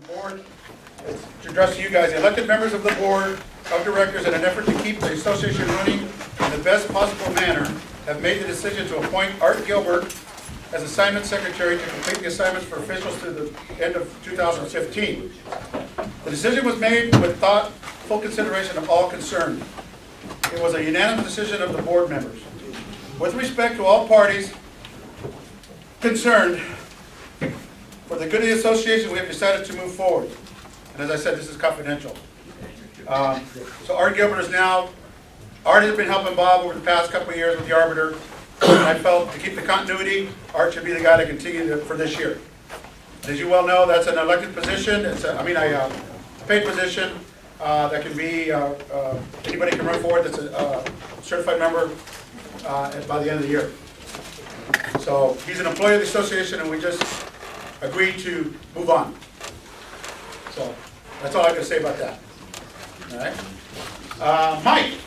board, it's to address you guys. The elected members of the board of directors, in an effort to keep the association running in the best possible manner, have made the decision to appoint Art Gilbert as assignment secretary to complete the assignments for officials through the end of 2015. The decision was made with thoughtful consideration of all concerned. It was a unanimous decision of the board members. With respect to all parties concerned, for the good of the association, we have decided to move forward. And as I said, this is confidential. So Art Gilbert is now, Art has been helping Bob over the past couple of years with the Arbiter. And I felt to keep the continuity, Art should be the guy to continue for this year. As you well know, that's an elected position. It's a paid position that can be, anybody can run for it that's a certified member by the end of the year. So he's an employee of the association, and we just agreed to move on. So that's all I can say about that. All right, Mike.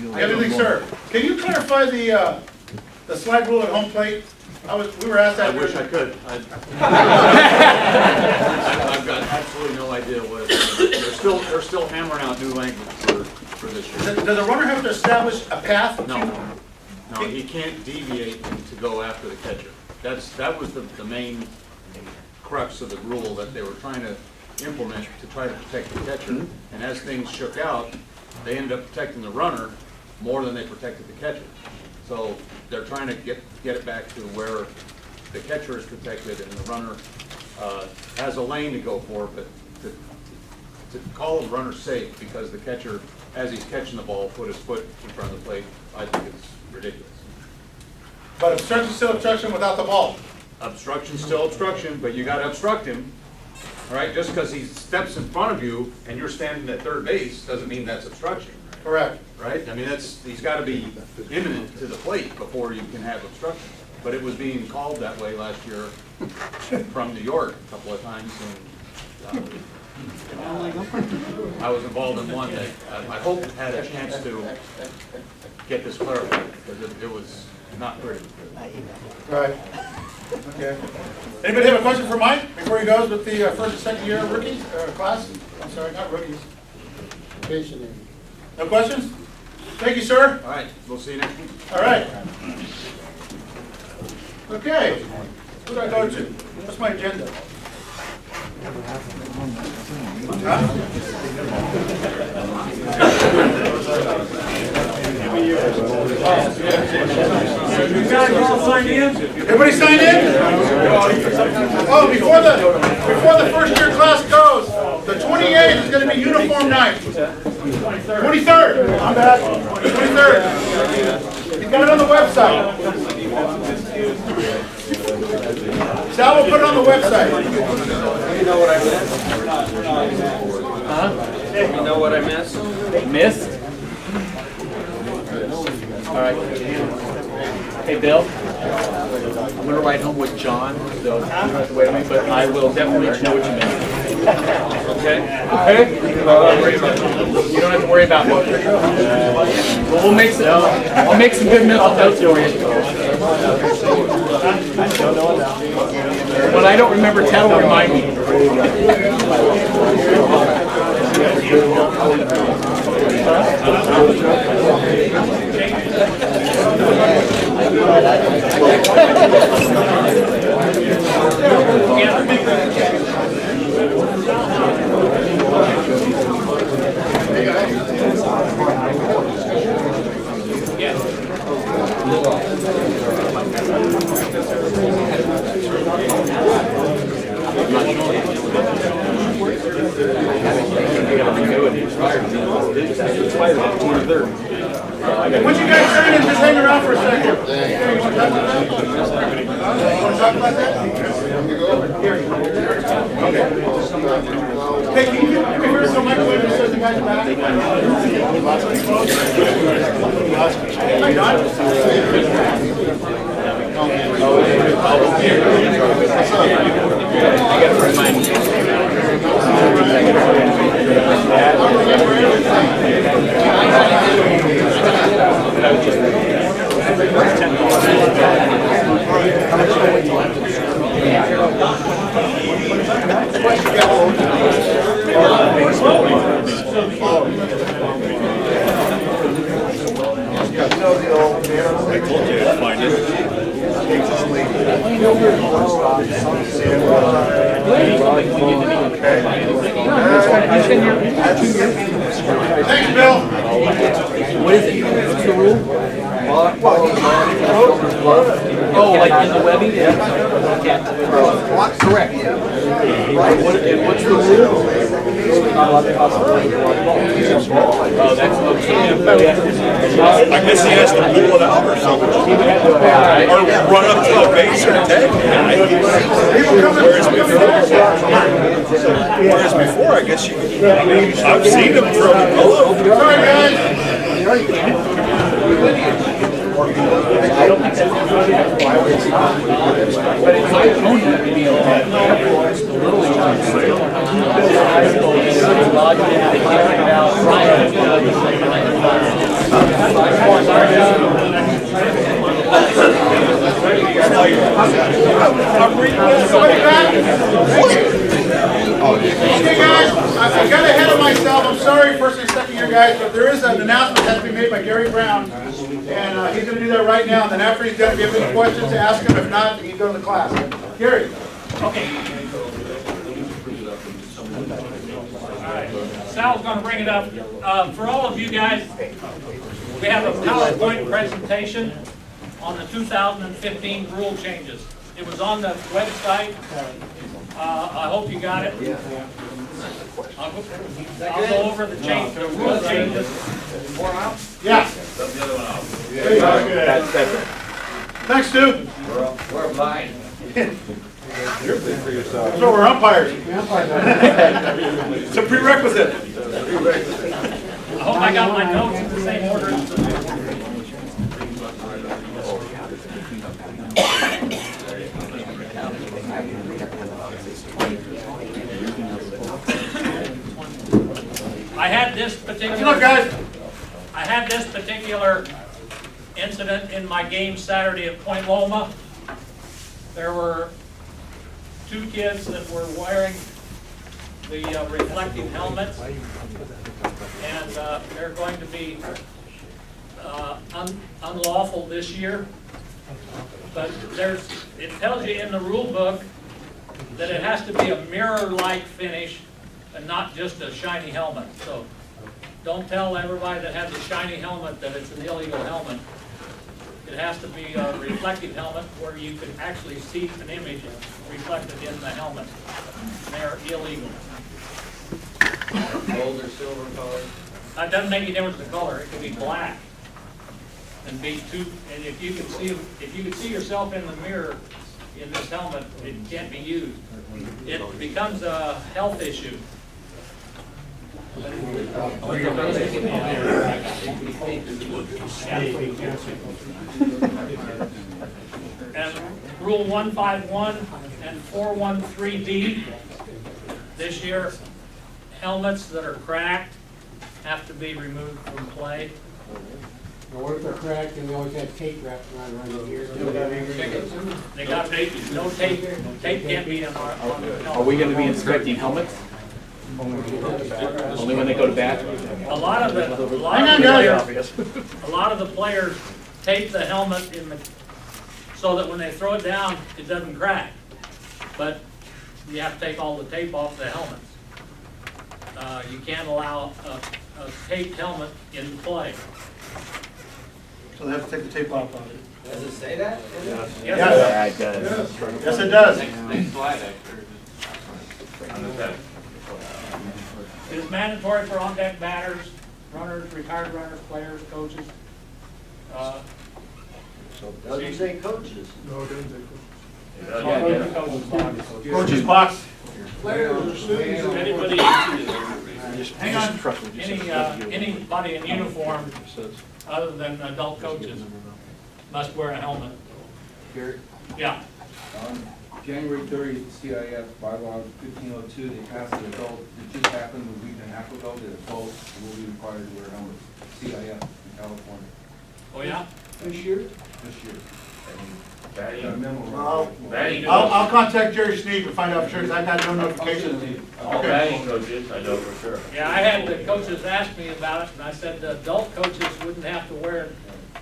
You have anything, sir? Can you clarify the slide rule at home plate? We were asked that. I wish I could. I've got absolutely no idea what it is. They're still hammering out new language for this year. Does the runner have to establish a path? No, he can't deviate to go after the catcher. That was the main crux of the rule that they were trying to implement to try to protect the catcher. And as things shook out, they ended up protecting the runner more than they protected the catcher. So they're trying to get it back to where the catcher is protected and the runner has a lane to go for, but to call the runner safe because the catcher, as he's catching the ball, put his foot in front of the plate, I think it's ridiculous. But obstruction is still obstruction without the ball. Obstruction's still obstruction, but you got to obstruct him. All right, just because he steps in front of you and you're standing at third base doesn't mean that's obstruction. Correct. Right? I mean, he's got to be imminent to the plate before you can have obstruction. But it was being called that way last year from New York a couple of times. And I was involved in one that I hope had a chance to get this clarified because it was not pretty. Right. Okay. Anybody have a question for Mike before he goes with the first and second year rookies class? I'm sorry, not rookies. No questions? Thank you, sir. All right, we'll see you next week. All right. Okay. Who do I go to? What's my agenda? You guys all signed in? Everybody signed in? Oh, before the first year class goes, the 28th is going to be uniform night. 23rd. I'm bad. 23rd. You got it on the website. Sal will put it on the website. You know what I missed? Huh? You know what I missed? Missed? All right. Hey, Bill. I'm going to ride home with John, so you don't have to wait on me, but I will definitely let you know what you missed. Okay? Okay? You don't have to worry about what. Well, I'll make some good mental notes for you. When I don't remember, Ted will remind me. Once you guys sign in, just hang around for a second. You want to talk about that? You want to talk about that? Here. Okay. Hey, can you do me here so Michael Williams says the guy's back? Are you done? I got to remind you. Thanks, Bill. What is it? What's the rule? Oh, like in the webbing? Can't. Correct. And what's the rule? Oh, that's okay. I guess he has to pull it out or something. Or run up to the base or tag. Whereas before, I guess you I've seen him throw the pillow. Sorry, guys. I don't think that's but it's like Tony would be Okay, guys, I got ahead of myself. I'm sorry, first and second year guys, but there is an announcement that has to be made by Gary Brown, and he's going to do that right now. And then after he's done, if you have any questions, ask him. If not, you can go to the class. Gary. Okay. All right. Sal's going to bring it up. For all of you guys, we have a PowerPoint presentation on the 2015 rule changes. It was on the website. I hope you got it. I'll go over the change, the rule changes. Yeah. There you go. Thanks, Stu. We're blind. So we're umpires. It's a prerequisite. I hope I got my notes in the same order. I had this particular incident in my game Saturday at Point Loma. There were two kids that were wearing the reflective helmets, and they're going to be unlawful this year. But it tells you in the rule book that it has to be a mirror-like finish and not just a shiny helmet. So don't tell everybody that has a shiny helmet that it's an illegal helmet. It has to be a reflective helmet where you can actually see an image reflected in the helmet. They're illegal. Gold or silver color? It doesn't make any difference the color. It can be black and be too. And if you can see yourself in the mirror in this helmet, it can't be used. It becomes a health issue. And Rule 151 and 413D, this year, helmets that are cracked have to be removed from play. Or what if they're cracked and we always have tape wrapped around the ears? They got no tape. Tape can't be on the helmet. Are we going to be inspecting helmets? Only when they go to bat? A lot of the players tape the helmet so that when they throw it down, it doesn't crack. But you have to take all the tape off the helmets. You can't allow a taped helmet in play. So they have to take the tape off of it. Does it say that? Yes. Yeah, it does. Yes, it does. Next slide, It is mandatory for on-deck batters, runners, retired runners, players, coaches. Doesn't say coaches. Coach's box. Anybody, hang on, anybody in uniform other than adult coaches must wear a helmet. Gary, Yeah. January 30th, CIF bylaw 1502, they passed the adult, it just happened a week and a half ago, that adults will be required to wear helmets. CIF in California, Oh, yeah? This year? this year. I'll contact Jerry Sneed and find out for sure, because I got no notification. All batting coaches, I know for sure. Yeah, I had the coaches ask me about it, and I said the adult coaches wouldn't have to wear it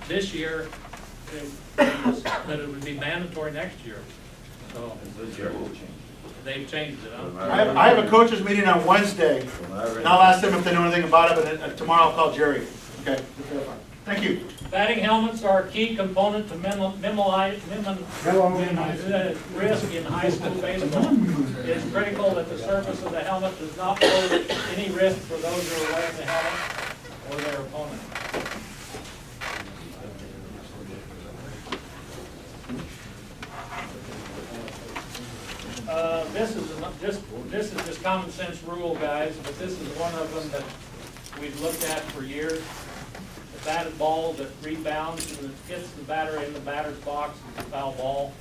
this year, that it would be mandatory next year. So This year will change. they've changed it, huh? I have a coaches meeting on Wednesday, and I'll ask them if they know anything about it, but then tomorrow I'll call Jerry. Okay, thank you. Batting helmets are a key component to minimize risk in high school baseball. It is critical that the surface of the helmet does not pose any risk for those who are wearing the helmet or their opponent. This is just common sense rule, guys, but this is one of them that we've looked at for years. The batted ball that rebounds and that hits the batter in the batter's box is a foul ball.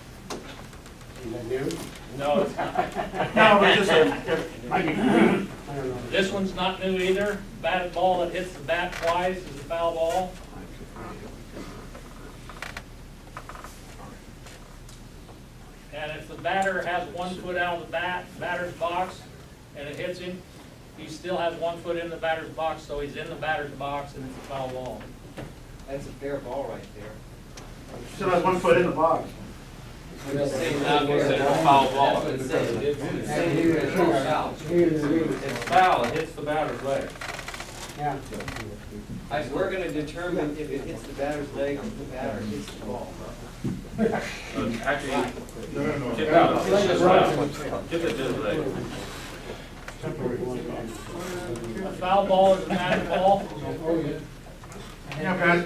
Is that new? No, it's not. No, but just, Might be green. I don't know. This one's not new either. Batted ball that hits the bat twice is a foul ball. And if the batter has 1 foot out of the batter's box, and it hits him, he still has 1 foot in the batter's box, so he's in the batter's box, and it's a foul ball. That's a fair ball right there. still has 1 foot in the box. It's a foul ball. It's foul, it hits the batter's leg. Yeah. We're gonna determine if it hits the batter's leg or the batter hits the ball. Actually, Chip out. give it this way. A foul ball is a batted ball. Yeah, guys.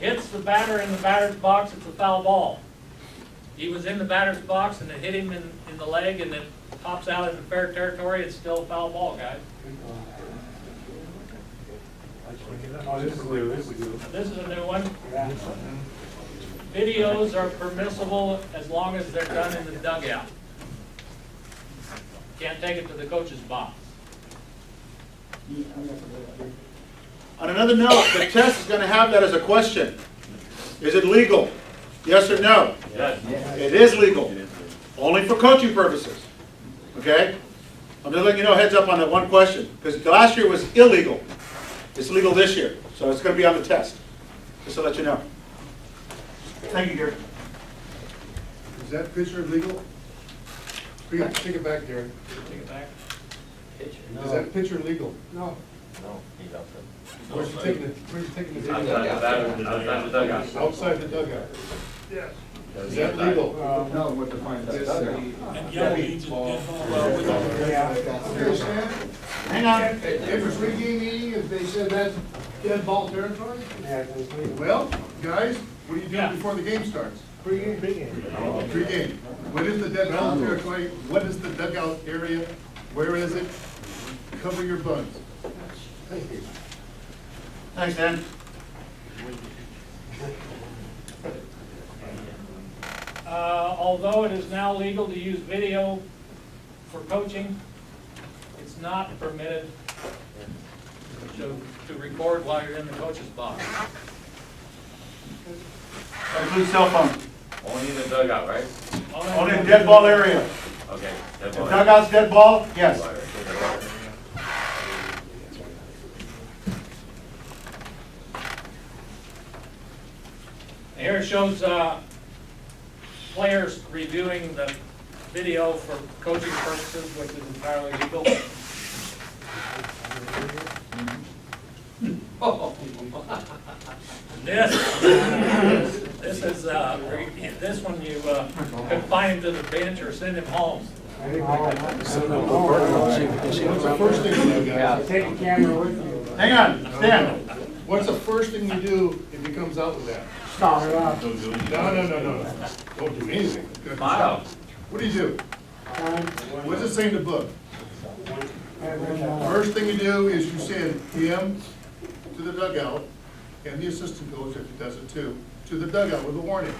Hits the batter in the batter's box, it's a foul ball. He was in the batter's box and it hit him in the leg and it pops out into fair territory, it's still a foul ball, guys. Oh, this is new, this is new. This is a new one. Videos are permissible as long as they're done in the dugout. Can't take it to the coach's box. On another note, the test is going to have that as a question. Is it legal? Yes or no? Yes. It is legal, only for coaching purposes. Okay? I'm just letting you know, heads up on that one question, because last year was illegal. It's legal this year, so it's going to be on the test, just to let you know. Thank you, Gary. Is that picture legal? Take it back, Gary. Take it back. Is that picture legal? No. No, he doesn't. Where's you taking it? Where's you taking the Outside the batter, outside the dugout. Outside the dugout. Yes. Is that legal? No, what defines that? And yellow means a dead Hang on. At every pregame meeting, if they said that's dead ball territory? Yeah, it's legal. Well, guys, what do you do Yeah. before the game starts? Pregame. Pregame. What is the dead ball territory? What is the dugout area? Where is it? Cover your buns. Thank you. Thanks, Dan. Although it is now legal to use video for coaching, it's not permitted to record while you're in the coach's box. That includes cell phone. Only in the dugout, right? Only in dead ball area. Okay. If dugout's dead ball, yes. Here it shows players reviewing the video for coaching purposes, which is entirely legal. This one you confine him to the bench or send him home. What's the first thing you do, guys? Take a camera with you. Hang on, Stan. What's the first thing you do if he comes out with that? Start it off. No. Don't do anything. Smile. What do you do? What's it say in the book? First thing you do is you send him to the dugout, and the assistant coach, if he does it too, to the dugout with a warning.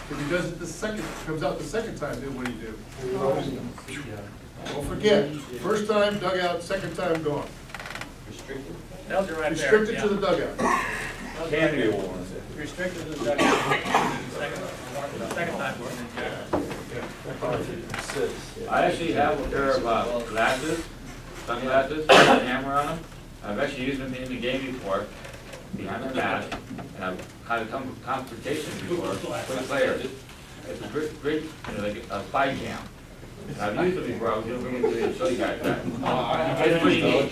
If he does it comes out the second time, then what do you do? Don't forget, first time dugout, second time gone. Tells you right there. Restricted to the dugout. Can be a warning. restricted to the dugout. Second time. I actually have a pair of glasses, sunglasses, with a camera on them. I've actually used them in the game before, behind the mask, and I've had a confrontation before with the players. It's a great, you know, like a spy cam. And I've used it before, I was gonna bring it to show you guys that. It's pretty neat.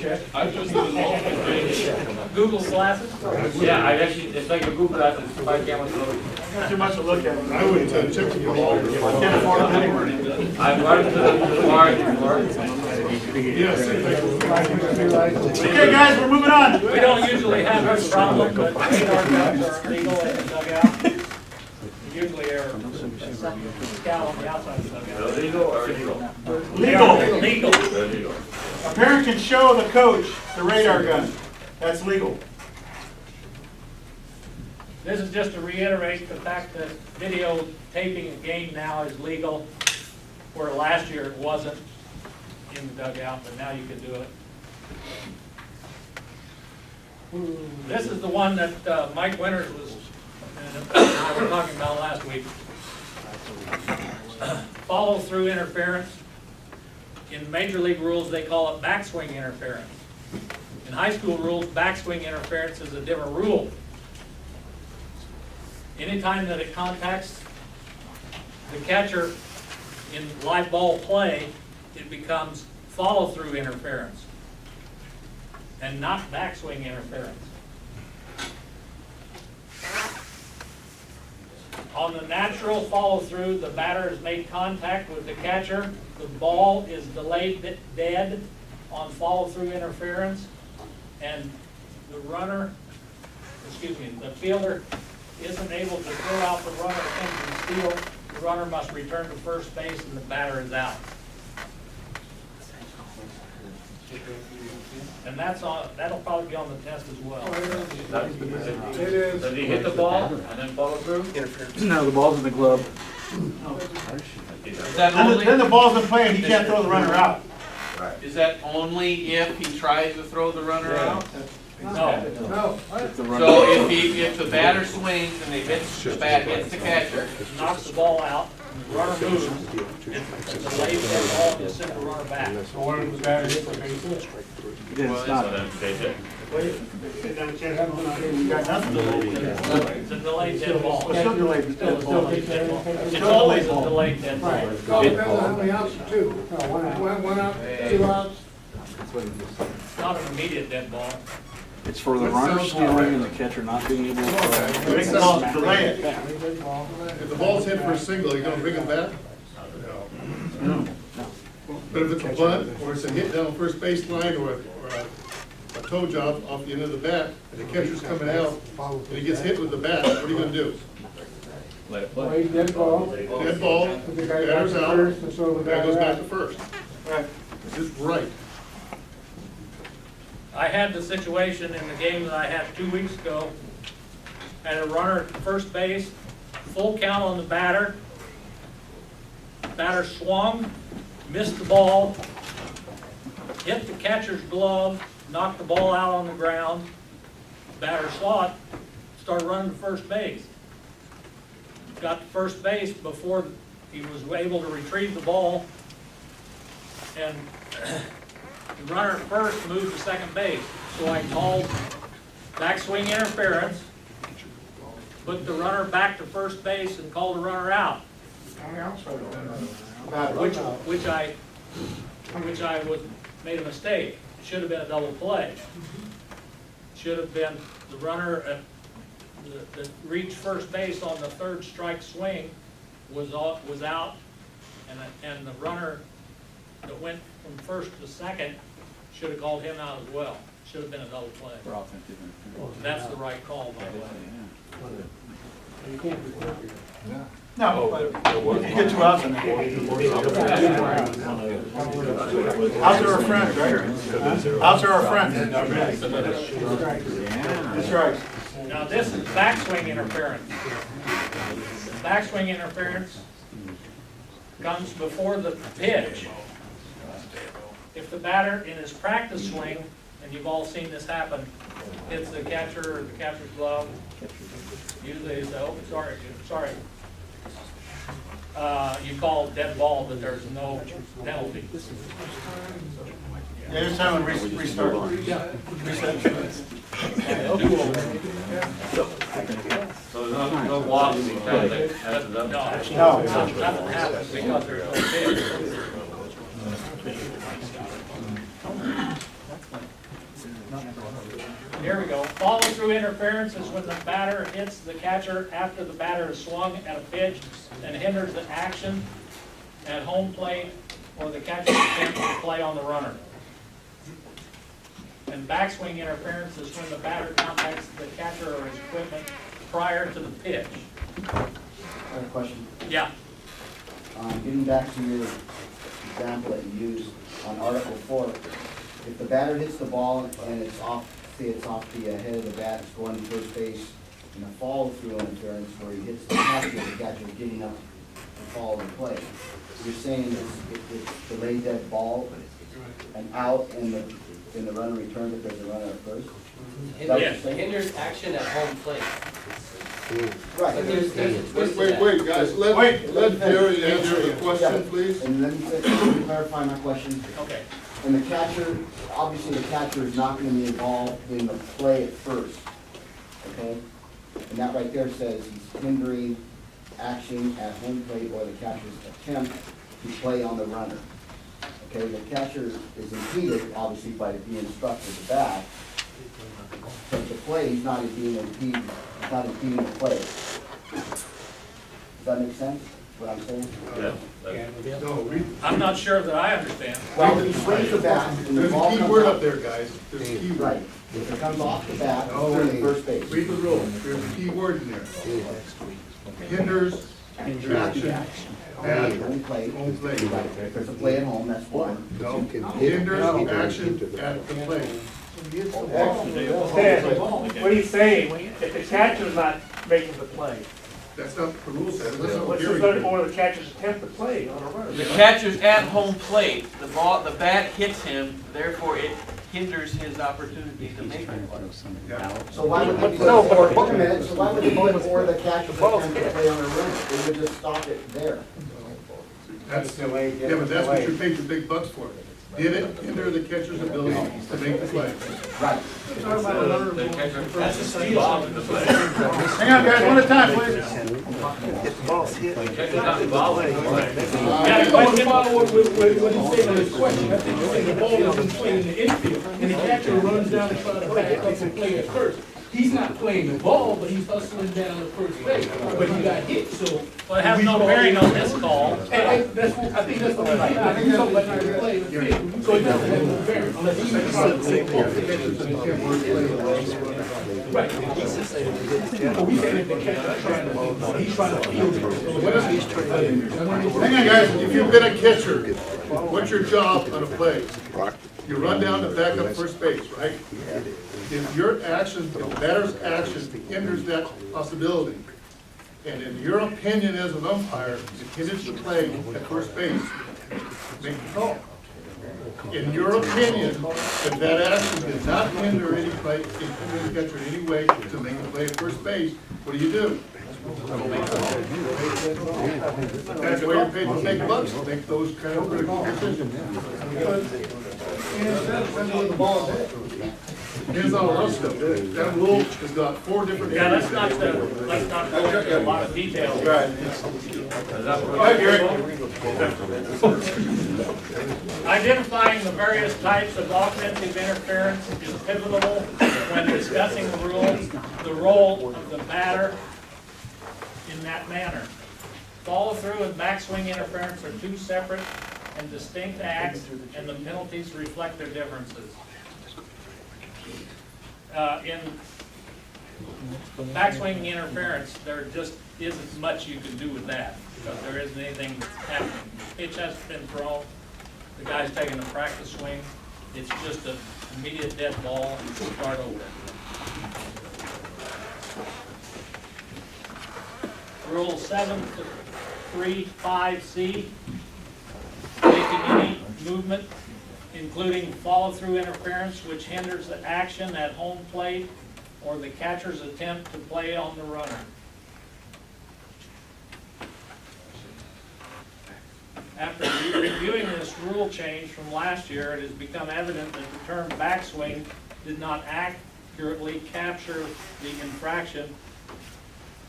Google glasses? Yeah, I actually, it's like a Google glasses, spy cam with a Too much to look at. I wouldn't check the ball. Can't afford them anyway. I brought it to the bar before. Yes. Okay, guys, we're moving on. We don't usually have this problem, but radar guns are illegal in the dugout. Usually are scout on the outside of the dugout. Illegal or illegal? Legal. Legal. They're legal. A parent can show the coach the radar gun. That's legal. This is just to reiterate the fact that videotaping a game now is legal, where last year it wasn't in the dugout, but now you can do it. This is the one that Mike Winters and I were talking about last week. Follow through interference. In major league rules, they call it backswing interference. In high school rules, backswing interference is a different rule. Anytime that it contacts the catcher in live ball play, it becomes follow-through interference and not backswing interference. On the natural follow-through, the batter has made contact with the catcher. The ball is delayed dead on follow-through interference, and the fielder isn't able to throw out the runner entering field. The runner must return to first base, and the batter is out. And that'll probably be on the test as well. Does he hit the ball and then follow through? No, the ball's in the glove. Is that Then the ball's in play and he can't throw the runner out. Is that only if he tries to throw the runner out? No. So if the batter swings and the bat hits the catcher, Knocks the ball out, the runner moves, it's a late dead ball, and send the runner back. So what if the batter hits the base? Then it's So not. then take it. You got nothing. It's a delayed dead ball. It's still delayed. It's always a delayed dead ball. Well, it depends on how many outs, two. One out, 2 outs. It's not an immediate dead ball. It's for the runner scoring and the catcher not being able to throw. Make the ball delay it. If the ball's hit for a single, you gonna bring it back? No. But if it's a bunt, or it's a hit down first baseline, or a toe job off the end of the bat, and the catcher's coming out, and he gets hit with the bat, what are you gonna do? Let it Play dead ball. Dead ball, Put the guy back batter's to out, first, and so the guy goes back batter to out. first. This is right. I had the situation in the game that I had 2 weeks ago. Had a runner at first base, full count on the batter. Batter swung, missed the ball, hit the catcher's glove, knocked the ball out on the ground. Batter saw it, started running to first base. Got to first base before he was able to retrieve the ball. And the runner at first moved to second base. So I called backswing interference, put the runner back to first base and called the runner out. Which I made a mistake. Should have been a double play. Should have been the runner that reached first base on the third strike swing was out, and the runner that went from first to second should have called him out as well. Should have been a double play. For offensive interference. That's the right call, by the way. You can't be quick. No, but if you get 2 outs in there. Outs are our friends, right? Outs are our friends. That's right. Now, this is backswing interference. Backswing interference comes before the pitch. If the batter in his practice swing and you've all seen this happen, hits the catcher or the catcher's glove, usually they say, oh, sorry. You call dead ball, but there's no penalty. Yeah, this time we restart. So there's no walks, that's done. No, nothing happens because there's no pitch. Here we go. Follow through interference is when the batter hits the catcher after the batter is swung at a pitch and hinders the action at home plate or the catcher's attempt to play on the runner. And backswing interference is when the batter contacts the catcher or his equipment prior to the pitch. I have a question. Yeah. Getting back to your example that you used on Article 4, if the batter hits the ball and it's off, say it's off the head of the bat, it's going to first base, in a follow-through interference where he hits the catcher's getting up to follow the play. You're saying it's delayed dead ball and out and the runner returns if there's a runner at first? Is that what you're saying? Hinders action at home plate. Right. Wait, guys, let Jerry answer the question, please. And let me clarify my question. Okay. And the catcher, obviously the catcher is not gonna be involved in the play at first, okay? And that right there says he's hindering action at home plate or the catcher's attempt to play on the runner. Okay, the catcher is impeded, obviously, by being struck with the bat. But the play, he's not being impeded, he's not impeding the play. Does that make sense, what I'm saying? No, I'm not sure that I understand. Well, he swings the bat and the there's ball a key comes word off. up there, guys. There's a key Right, word. if it comes off the bat, No, it's in first base. read the rule. There's a key word in there. Hinders action at Home plate. home plate. Right, if there's a play at home, that's one. No, hinders action at the plate. What he's saying, if the catcher's not making the play, That's not what the rule says. That's not what what's Gary the said. or the catcher's attempt to play on a runner? The catcher's at home plate, the bat hits him, therefore it hinders his opportunity to make the play. So why would they put or, wait a minute, so why would they put or the catcher's attempt to play on a runner? They would just stop it there. That's, yeah, but that's what you're paid the big bucks for. Did it hinder the catcher's ability to make the play? Right. The catcher has to involved in the play. Hang on, guys, one at a time, please. The catcher's not involved in the play. Yeah, I want to follow what he's saying on his question. I think he's saying the ball is playing in the infield, and the catcher runs down and tries to back up and play at first. He's not playing the ball, but he's hustling down the first base, but he got hit, so. Well, it has no bearing on this call. And that's what, I think that's what he's saying. I think that's what he's playing the field, so it doesn't have no bearing unless he's trying to play the ball. Right. But we said if the catcher's trying to, he's trying to field it. Hang on, guys, if you've been a catcher, what's your job on a play? You run down to back up first base, right? If your action, if the batter's action hinders that possibility, and in your opinion as an umpire, it hinders the play at first base, make the call. In your opinion, if that action did not hinder any play, it hinder the catcher in any way to make the play at first base, what do? That's why you're paid to make bucks, make those kind of critical decisions. That's where the ball is at. Here's all the stuff. That rule has got 4 different Yeah, areas. let's not go into a lot of detail. Right. Go ahead, Gary. Identifying the various types of offensive interference is pivotal when discussing the role of the batter in that manner. Follow through and backswing interference are 2 separate and distinct acts, and the penalties reflect their differences. In backswing interference, there just isn't much you can do with that, because there isn't anything that's happening. Pitch has been thrown, the guy's taking a practice swing, it's just an immediate dead ball, and start over. Rule 7.3.5C, making any movement including follow-through interference which hinders the action at home plate or the catcher's attempt to play on the runner. After reviewing this rule change from last year, it has become evident that the term backswing did not accurately capture the infraction.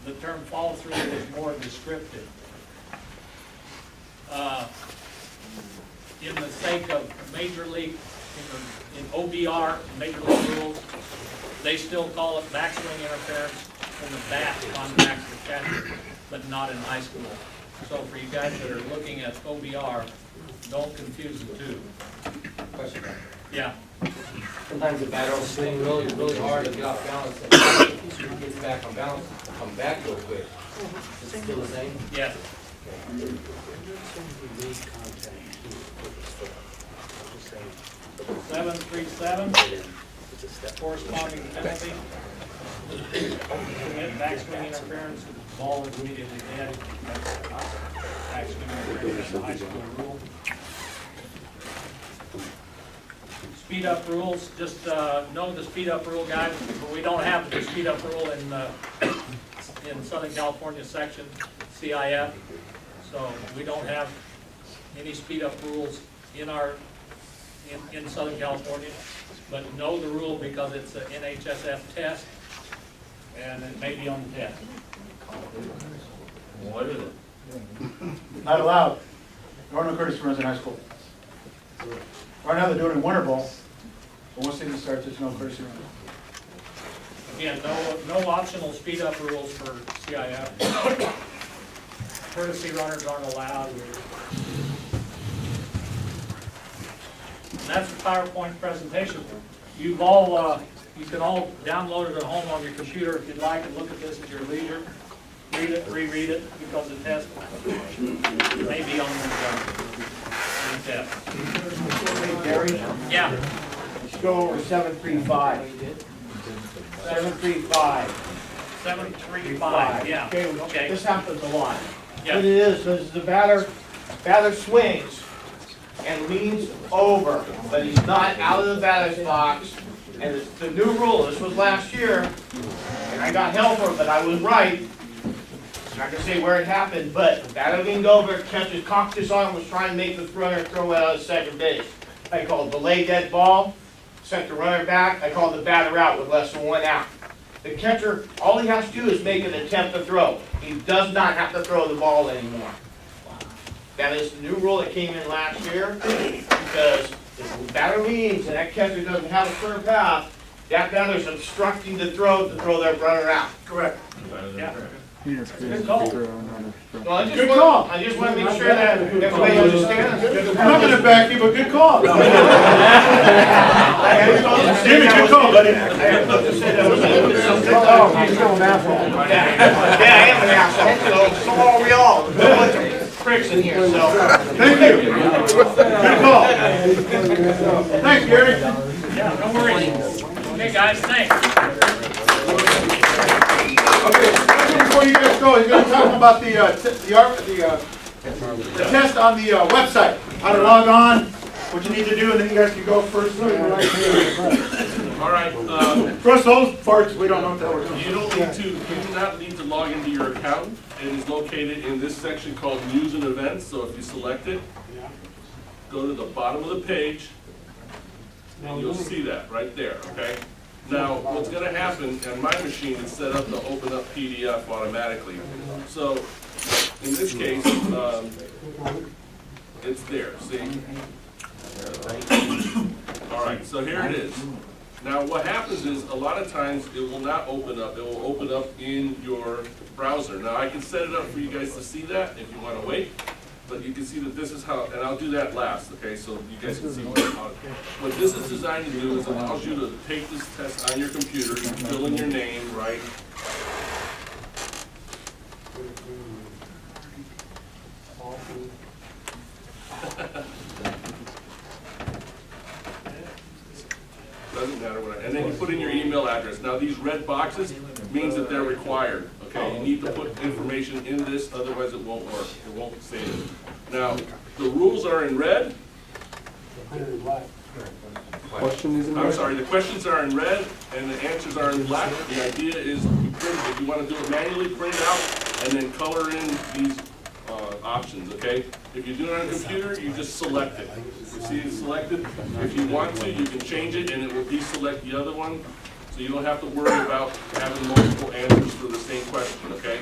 The term follow-through is more descriptive. In the sake of Major League, in OBR, Major League rules, they still call it backswing interference when the bat contacts the catcher, but not in high school. So for you guys that are looking at OBR, don't confuse the two. Question. Yeah. Sometimes the batter will swing really, really hard to get off balance, and he gets back on balance, come back real quick. Is it still the same? Yes. 737, corresponding penalty. Commit backswing interference, ball is immediately dead. Backswing interference, the high school rule. Speed up rules, just know the speed up rule, guys. We don't have the speed up rule in Southern California section CIF, so we don't have any speed up rules in in Southern California. But know the rule because it's an NHSF test, and it may be on the test. What is it? Not allowed. There are no courtesy runs in high school. Right now they're doing it in winter ball, but once season starts, there's no courtesy run. Again, no optional speed up rules for CIF. Courtesy runners aren't allowed. And that's the PowerPoint presentation. You've all, you can all download it at home on your computer if you'd like and look at this at your leisure. Read it, reread it, because the test may be on the test. Gary, Yeah. let's go over 735. 735. 735, yeah. Okay. This happens a lot. Yeah. What it is the batter swings and leans over, but he's not out of the batter's box. And it's the new rule, this was last year, and I got hell for it, but I was right. I'm not gonna say where it happened, but the batter leaned over, catches, cocked his arm, was trying to make the runner throw it out of second base. I called delay dead ball, sent the runner back, I called the batter out with less than 1 out. The catcher, all he has to do is make an attempt to throw. He does not have to throw the ball anymore. That is the new rule that came in last year, because if the batter leans and that catcher doesn't have a clear path, that batter's obstructing the throw to throw that runner out. Correct. Yeah. Good call. Well, I just want to make sure that everybody understands. I'm not gonna back you, but good call. Jimmy, good call, buddy. Yeah, I am an asshole, so are we all. There's a bunch of pricks in here, so. Thank you. Good call. Thanks, Gary. Yeah, no worries. Okay, guys, thanks. Okay, before you guys go, he's going to talk about the test on the website, how to log on, what you need to do, and then you guys can go first. All right, For us, those parts, we don't know what the hell we're doing. you do not need to log into your account. It is located in this section called News and Events, so if you select it, go to the bottom of the page, and you'll see that right there, okay? Now, what's gonna happen, on my machine, it's set up to open up PDF automatically. So, in this case, it's there, see? All right, so here it is. Now, what happens is, a lot of times, it will not open up. It will open up in your browser. Now, I can set it up for you guys to see that, if you wanna wait. But you can see that this is how, and I'll do that last, okay, so you guys can see what this is designed to do is allows you to take this test on your computer, you fill in your name, right? Doesn't matter what, and then you put in your email address. Now, these red boxes means that they're required, okay? You need to put information in this, otherwise it won't work, it won't save it. Now, the rules are in red. Question is in I'm sorry, the questions are in red and the answers are in black. The idea is you print, if you want to do it manually, print it out and then color in these options, okay? If you do it on a computer, you just select it. You see it selected? If you want to, you can change it and it will deselect the other one. So you don't have to worry about having multiple answers for the same question, okay?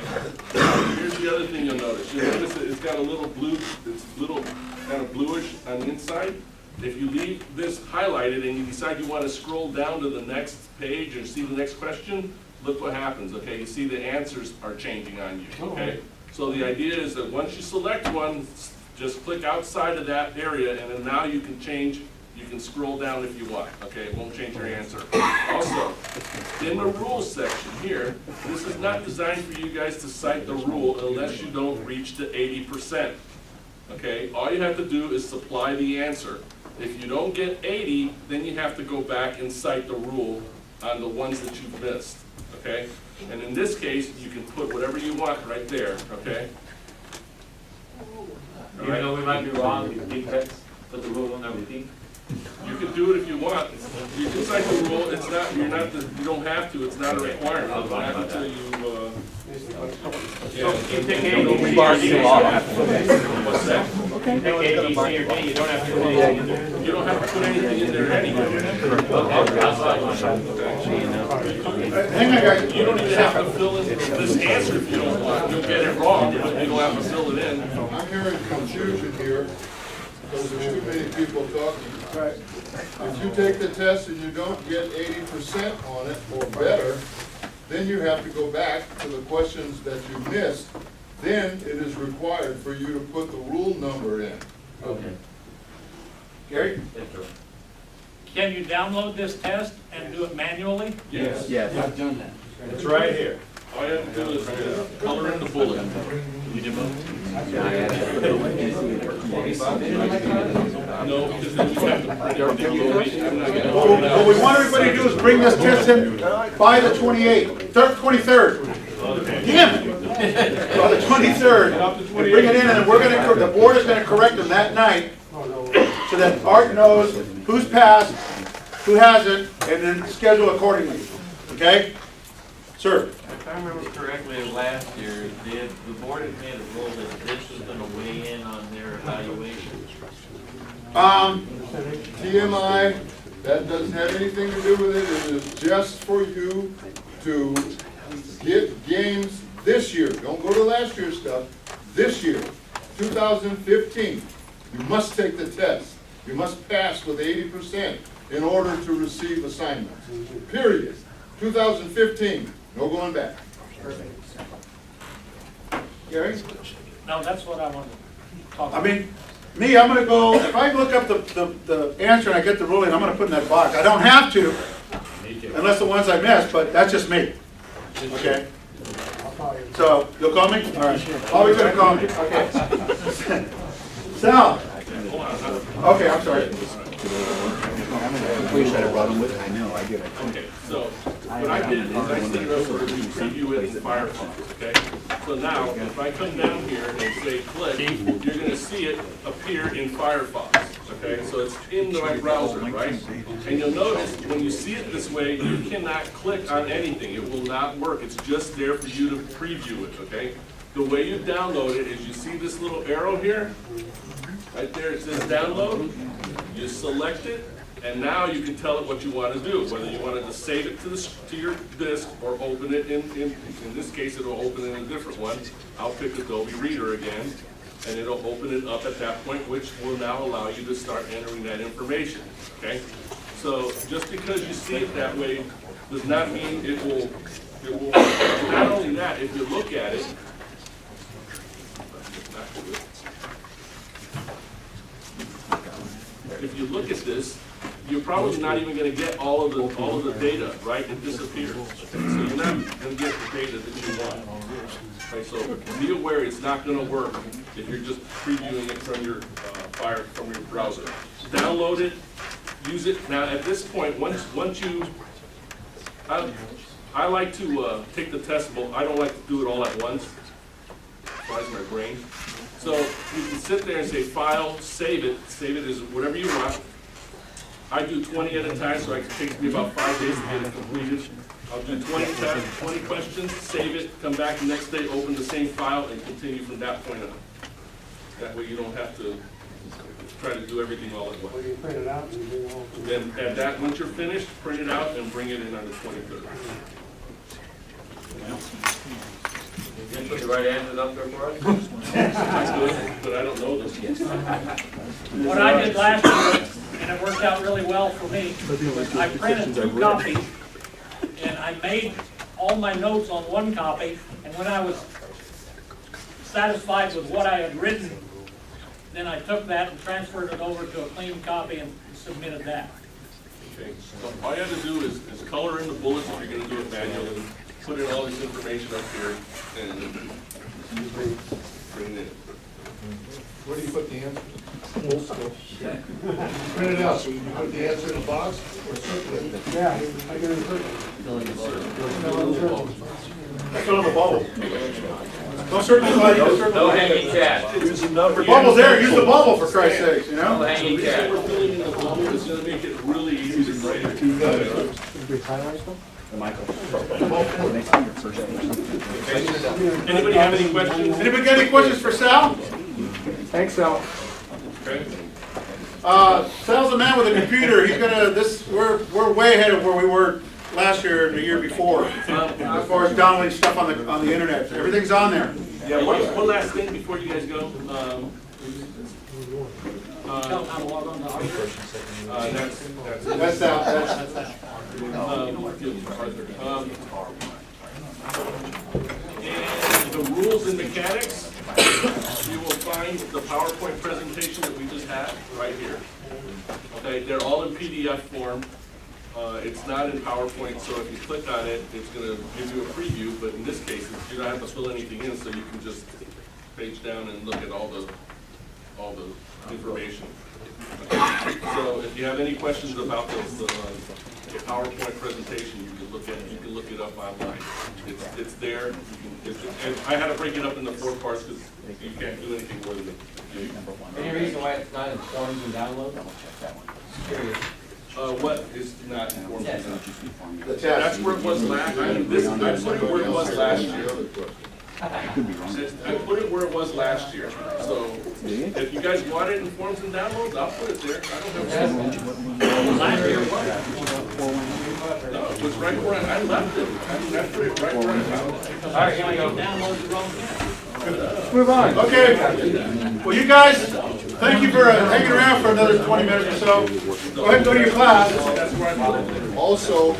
Here's the other thing you'll notice. You'll notice that it's got a little blue, it's a little kind of bluish on the inside. If you leave this highlighted and you decide you want to scroll down to the next page or see the next question, look what happens, okay? You see the answers are changing on you, okay? So the idea is that once you select one, just click outside of that area and then now you can change, you can scroll down if you want, okay? It won't change your answer. Also, in the rules section here, this is not designed for you guys to cite the rule unless you don't reach the 80%, okay? All you have to do is supply the answer. If you don't get 80, then you have to go back and cite the rule on the ones that you've missed, okay? And in this case, you can put whatever you want right there, okay? Even though we might be wrong, we think that's what the rule on everything. You can do it if you want. You can cite the rule. It's not. You're not. You don't have to. It's not a requirement. But I have to tell you. What's that? Take A, B, C, or D, you don't have to put anything in there. You don't have to put anything in there anyway. Hang on, guys. You don't even have to fill in this answer if you don't want. You'll get it wrong, but you don't have to fill it in. I'm hearing confusion here, because there's too many people talking. If you take the test and you don't get 80% on it or better, then you have to go back to the questions that you missed. Then it is required for you to put the rule number in. Okay. Gary? Can you download this test and do it manually? Yes. Yes. I've done that. It's right here. All you have to do is color in the bullet. You did both? No, because then you have to print everything. I'm not gonna- What we want everybody to do is bring this test in by the 28th, 23rd. Damn it! By the 23rd. And bring it in and then we're gonna, the board is gonna correct them that night so that Art knows who's passed, who hasn't, and then schedule accordingly. Okay? Sir? If I remember correctly, last year, the board had made a rule that this was gonna weigh in on their evaluation. TMI, that doesn't have anything to do with it. It is just for you to get games this year. Don't go to last year's stuff. This year, 2015, you must take the test. You must pass with 80% in order to receive assignments. Period. 2015, no going back. Gary? No, that's what I wanted to talk I about. mean, me, I'm gonna go, if I look up the answer and I get the ruling, I'm gonna put in that box. I don't have to, unless the ones I missed, but that's just me. Okay? So, you'll call me? All right. Always gonna call me. Okay. Sal? Okay, I'm sorry. Okay, so what I did is I set it up for you to preview it in Firefox, okay? So now, if I come down here and say click, you're gonna see it appear in Firefox, okay? So it's in my browser, right? And you'll notice, when you see it this way, you cannot click on anything. It will not work. It's just there for you to preview it, okay? The way you download it is you see this little arrow here? Right there, it says download. You select it, and now you can tell it what you want to do, whether you wanted to save it to your disk or open it in this case, it'll open it in a different one. I'll pick Adobe Reader again, and it'll open it up at that point, which will now allow you to start entering that information, okay? So just because you see it that way does not mean it will, not only that, if you look at it, if you look at this, you're probably not even going to get all of the data, right? It disappears. So you're not going to get the data that you want. Okay, so be aware it's not going to work if you're just previewing it from your from your browser. Download it, use it. Now at this point, once you, I like to take the test, but I don't like to do it all at once. Fries my brain. So you can sit there and say File, save it. Save it as whatever you want. I do 20 at a time, so it takes me about 5 days to get it completed. I'll do 20 tests, 20 questions, save it, come back the next day, open the same file, and continue from that point on. That way you don't have to try to do everything all at once. Then at that, once you're finished, print it out and bring it in on the 23rd. You can put the right answers up there for us? That's good, but I don't know this. What I did last year, and it worked out really well for me, was I printed 2 copies, and I made all my notes on 1 copy, and when I was satisfied with what I had written, then I took that and transferred it over to a clean copy and submitted that. Okay, so all you have to do is color in the bullets if you're gonna do it manually, put in all this information up here, and bring it in. Where do you put the answer? Print it out, you put the answer in the box or circle it? Yeah, I get it. That's on the bubble. Don't circle the No hanging cat. The bubble's there, use the bubble for Christ's sakes, you No know? hanging cat. We're filling in the bubble, it's gonna make it really easy to write it. Anybody have any questions? Anybody got any questions for Sal? Thanks, Sal. Okay. Sal's a man with a computer. He's gonna, we're way ahead of where we were last year and the year before, as far as downloading stuff on the internet. Everything's on there. Yeah, one last thing before you guys go. That's Sal. And the rules and mechanics, you will find the PowerPoint presentation that we just had right here. Okay, they're all in PDF form. It's not in PowerPoint, so if you click on it, it's going to give you a preview, but in this case, you don't have to fill anything in, so you can just page down and look at all the information. Okay. So if you have any questions about the PowerPoint presentation, you can look it up online. It's there. And I had to break it up into 4 parts because you can't do anything more than it. Any reason why it's not in forms and download? Curious. What is not informed? Yes. The test. That's where it was last, I put it where it was last year. I put it where it was last year. So if you guys want it in forms and downloads, I'll put it there. I don't have. Last year what? No, it was right where I left it. I put it right where I found it. All right, here we go. Download the wrong tab. Let's move on. Okay. Well, you guys, thank you for hanging around for another 20 minutes or so. Go ahead and go to your class. That's where I put it. Also,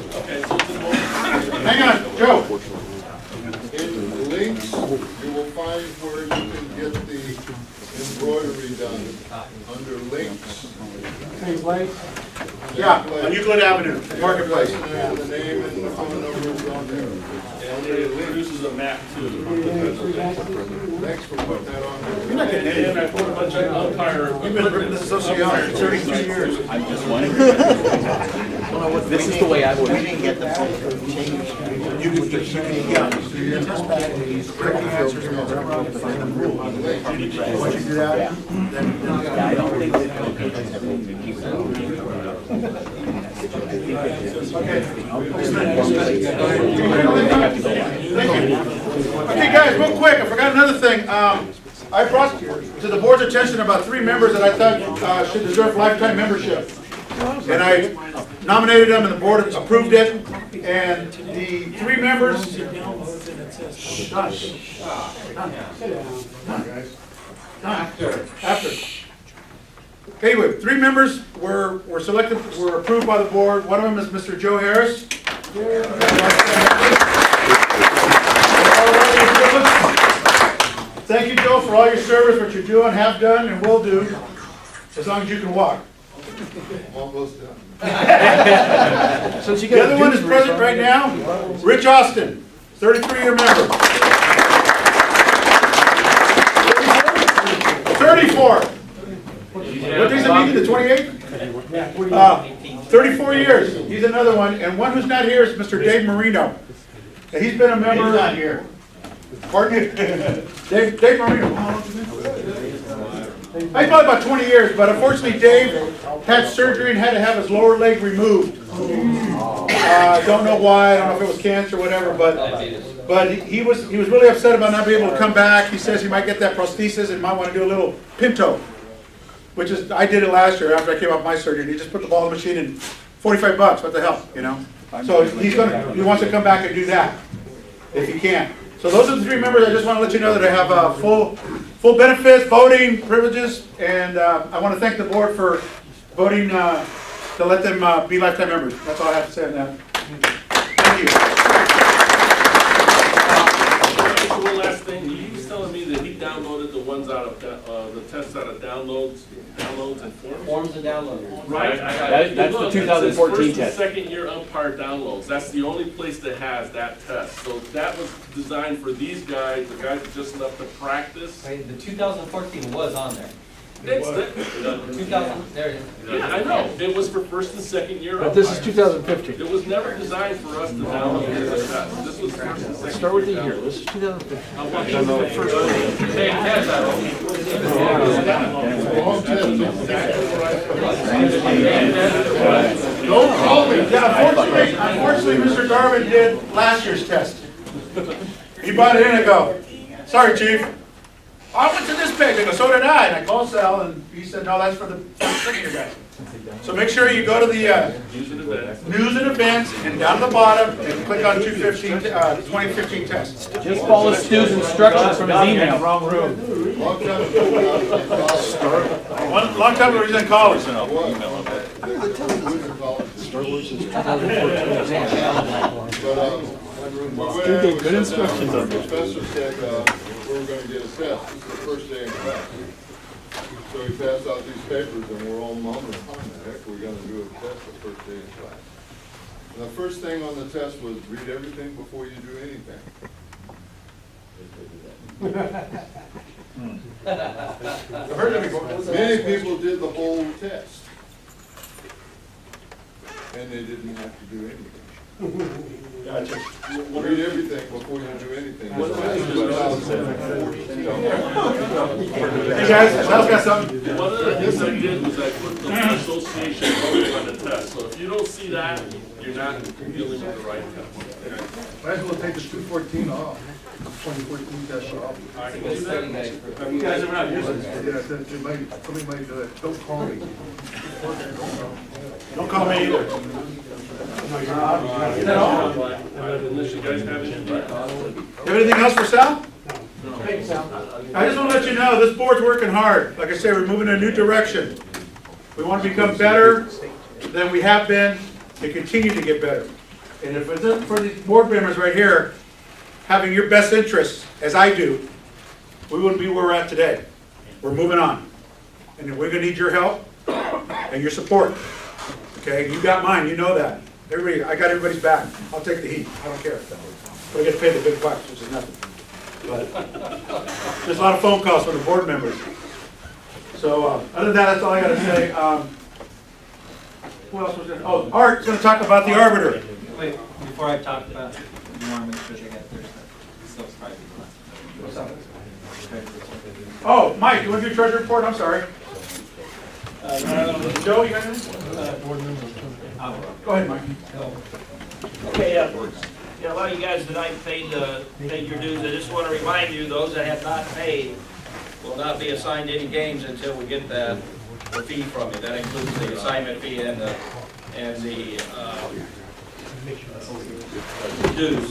Hang on, Joe. in the links, you will find where you can get the embroidery done. Under links. Yeah, on Euclid Avenue, Marketplace. And the name and the phone number is on there. And it produces a map too. Thanks for putting that on there. You're not getting anything. And I put a bunch of umpire. You've been ripping this sociology for 32 years. I'm just wondering. This is the way I would. We didn't get the phone changed. You can, yeah. Test back and use correct answers and all that. Find the rule. Once you do that, then. Yeah, I don't think that keep Thank you. Okay, guys, real quick, I forgot another thing. I brought to the board's attention about 3 members that I thought should deserve lifetime membership. And I nominated them, and the board approved it. And the 3 members. After. Anyway, 3 members were selected, were approved by the board. One of them is Mr. Joe Harris. Thank you, Joe, for all your service, what you're doing, have done, and will do, as long as you can walk. Almost done. The other one is present right now, Rich Austin, 33-year member. 34. What days a week, the 28th? 34 years, he's another one, and one who's not here is Mr. Dave Marino. And he's been a member. He's not here. Pardon me? Dave Marino. Probably about 20 years, but unfortunately Dave had surgery and had to have his lower leg removed. Don't know why, I don't know if it was cancer or whatever, but he was really upset about not being able to come back. He says he might get that prosthesis and might want to do a little pinto, which is, I did it last year after I came off my surgery. He just put the ball in the machine and $45, what the hell, you know? So he wants to come back and do that, if he can. So those are the three members. I just want to let you know that I have full benefits, voting privileges, and I want to thank the board for voting to let them be lifetime members. That's all I have to say on that. Thank you. One last thing, he was telling me that he downloaded the ones out of, the tests out of downloads and forms. Forms and downloads. Right. That's the 2014 First test. and second year umpire downloads, that's the only place that has that test. So that was designed for these guys, the guys that just left to practice. Right, the 2014 was on there. It's the, 2000, there it is. yeah, I know, it was for first and second year But this is umpires. 2015. It was never designed for us to download this test. This was first and second. Start with the year year. download. This is 2015. I want you to know first. Same test, I Wrong test, exactly where I put it. Don't call me. Yeah, unfortunately, Mr. Garvin did last year's test. He brought it in and go, sorry, chief. I went to this page. I go, so did I. And I called Sal, and he said, no, that's for the second year guys. So make sure you go to the news and events, and down at the bottom, and click on 2015 tests. Just follow Stu's instructions from his email. Long time ago, One long time ago, he was in college. Good instructions on that. The professor said we were going to get a test. This is the first day in class. So he passed out these papers, and we're all mumbling, how the heck are we going to do a test the first day in class? And the first thing on the test was read everything before you do anything. I've heard that before. Many people did the whole test, and they didn't have to do anything. Gotcha. Read everything before you do anything. Hey guys, Sal's got something. One of the things I did was I put the association logo on the test. So if you don't see that, you're not dealing with the right test. Might as well take the 214 off, 2014 test off. I can do that. Have you guys ever not used it? Yeah, somebody might do it, don't call me. Don't call me either. Unless you guys have anything. Have anything else for Sal? I just want to let you know, this board's working hard. Like I say, we're moving in a new direction. We want to become better than we have been and continue to get better. And if it isn't for these board members right here, having your best interests, as I do, we wouldn't be where we're at today. We're moving on. And we're going to need your help and your support. Okay, you got mine, you know that. Everybody, I got everybody's back. I'll take the heat, I don't care. But I get paid the big bucks, which is nothing. But there's a lot of phone calls from the board members. So other than that, that's all I got to say. Who else was there? Oh, Art's going to talk about the arbiter. Wait, before I talk about it, you want to make sure they get their subscribe. Oh, Mike, you want to do treasury report? I'm sorry. Joe, you got anything? Go ahead, Mike. Okay, yeah, a lot of you guys tonight paid your dues. I just want to remind you, those that have not paid will not be assigned any games until we get the fee from you. That includes the assignment fee and the dues.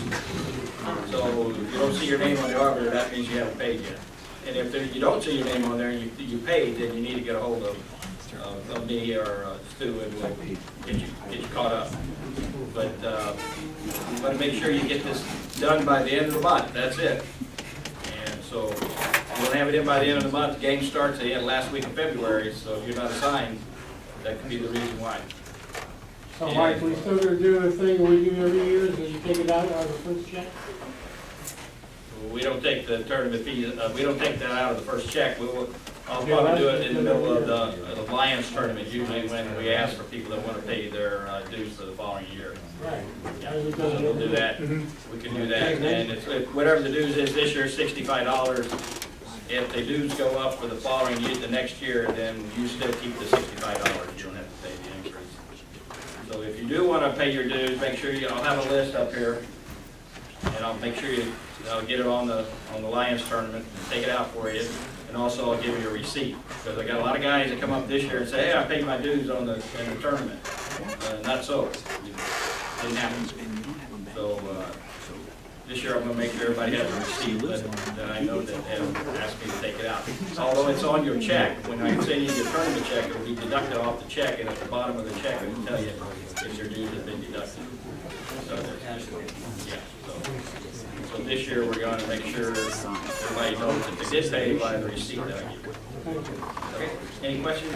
So if you don't see your name on the arbiter, that means you haven't paid yet. And if you don't see your name on there and you paid, then you need to get a hold of me or Stu, and we'll get you caught up. But you want to make sure you get this done by the end of the month. That's it. And so if you don't have it in by the end of the month, the game starts the last week of February. So if you're not assigned, that could be the reason why. So Mike, we still gonna do the thing we do every year, is you take it out of the first check? We don't take the tournament fee. We don't take that out of the first check. I'll probably do it in the middle of the Lions tournament, usually when we ask for people that want to pay their dues for the following year. Right. So we'll do that. We can do that, and it's whatever the dues is this year, $65 if the dues go up for the following year, the next year, then you still keep the $65. You don't have to pay the increase. So if you do want to pay your dues, make sure I'll have a list up here, and I'll make sure I'll get it on the Lions tournament, and take it out for you, and also I'll give you a receipt, because I got a lot of guys that come up this year and say, hey, I paid my dues in the tournament. Not so. Didn't happen. So, this year I'm gonna make sure everybody has a receipt that I know that they don't ask me to take it out. Although it's on your check, when I send you your tournament check, it will be deducted off the check, and at the bottom of the check, it will tell you if your dues have been deducted. So, yeah, so this year we're gonna make sure everybody knows that they did pay by the receipt that I give you. Okay, any questions?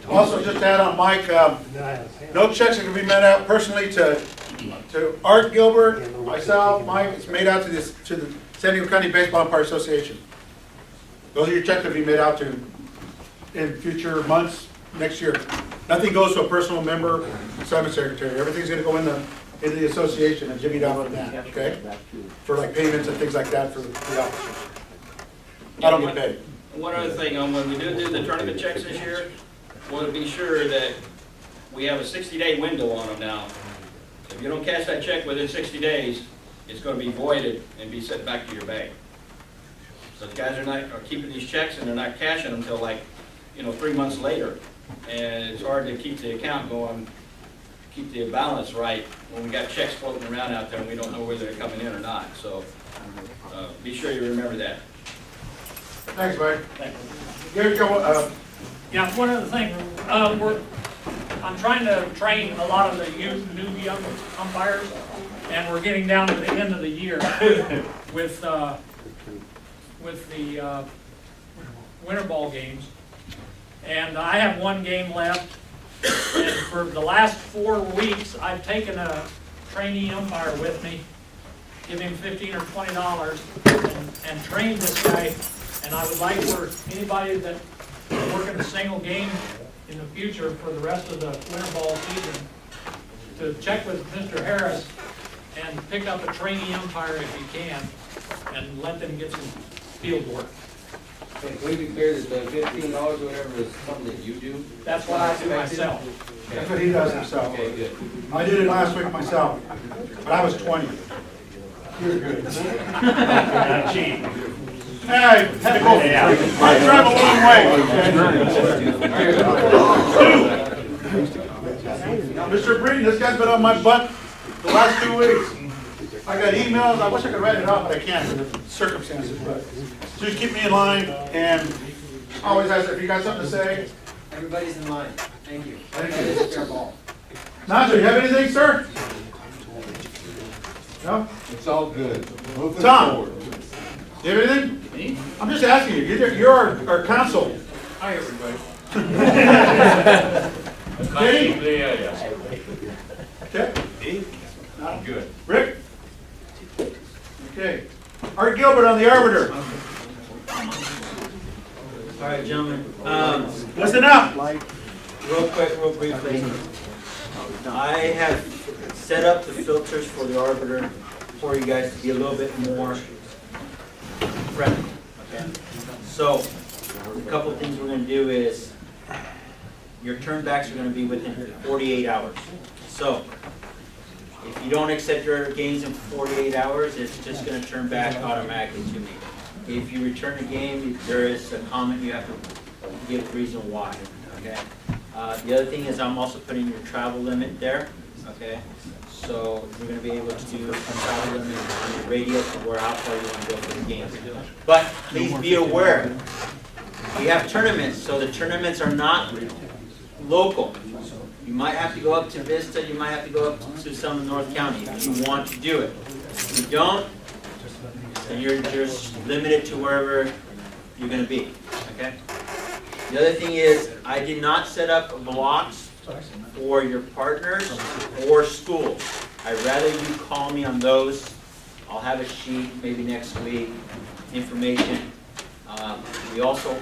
Also, just to add on, Mike, no checks are going to be made out personally to Art Gilbert, myself, Mike. It's made out to the San Diego County Baseball Umpire Association. Those are your checks that will be made out to in future months, next year. Nothing goes to a personal member, assignment secretary. Everything's going to go into the association and divvied out from that, okay? For like payments and things like that for the officers. I don't get paid. One other thing, when we do the tournament checks this year, we'll be sure that we have a 60-day window on them now. If you don't cash that check within 60 days, it's going to be voided and be sent back to your bank. So the guys are keeping these checks and they're not cashing them until 3 months later. And it's hard to keep the account going, keep the balance right when we got checks floating around out there and we don't know whether they're coming in or not. So be sure you remember that. Thanks, Mike. Here you go. Yeah, one other thing, I'm trying to train a lot of the new young umpires, and we're getting down to the end of the year with the winter ball games. And I have one game left, and for the last 4 weeks, I've taken a trainee umpire with me, give him $15 or $20, and trained this guy. And I would like for anybody that is working a single game in the future for the rest of the winter ball season to check with Mr. Harris and pick up a trainee umpire if you can, and let them get some field work. Okay, can we be clear that the $15 or whatever is something that you do? That's what I do myself. That's what he does himself. Okay, good. I did it last week myself, but I was 20. You're good. Cheap. I had to go. I drive a long way. Mr. Breen, this guy's been on my butt the last 2 weeks. I got emails. I wish I could write it off, but I can't because of circumstances. But just keep me in line, and always ask if you got something to say. Everybody's in line. Thank you. Thank you. That is fair ball. Nacho, you have anything, sir? No? It's all good. Moving Tom? forward. You have anything? I'm just asking you. You're our counsel. Hi, everybody. Danny? Okay. Good. Rick? Okay. Art Gilbert on the arbiter. All right, gentlemen. Listen up. Real quick, real briefly. I have set up the filters for the arbiter for you guys to be a little bit more friendly. Okay. So, a couple of things we're going to do is your turnbacks are going to be within 48 hours. So, if you don't accept your games in 48 hours, it's just going to turn back automatically to me. If you return a game, there is a comment you have to give the reason why. Okay. The other thing is I'm also putting your travel limit there. Okay. So we're going to be able to do a travel limit on your radius of how far you want to go for the game. But please be aware, we have tournaments, so the tournaments are not local. You might have to go up to Vista, you might have to go up to some in North County if you want to do it. If you don't, then you're just limited to wherever you're going to be. Okay? The other thing is, I did not set up blocks for your partners or schools. I'd rather you call me on those. I'll have a sheet maybe next week, information. I'd also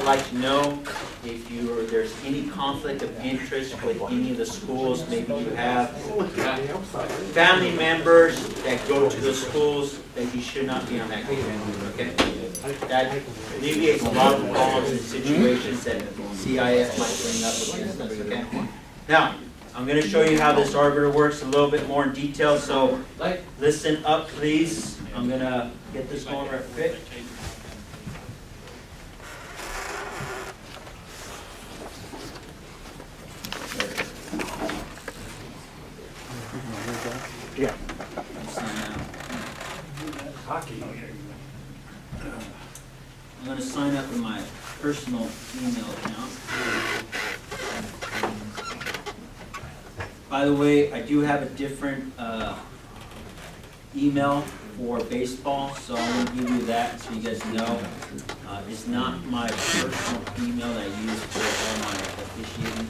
like to know if there's any conflict of interest with any of the schools. Maybe you have family members that go to the schools that you should not be on that game. Okay? that alleviates a lot of calls and situations that CIS might bring up against us, okay? Now, I'm gonna show you how this arbiter works a little bit more in detail, so listen up, please. I'm gonna get this going right quick. Yeah. I'm gonna sign up with my personal email account. By the way, I do have a different email for baseball, so I'm gonna give you that so you guys know. It's not my personal email that I use for all my officiating.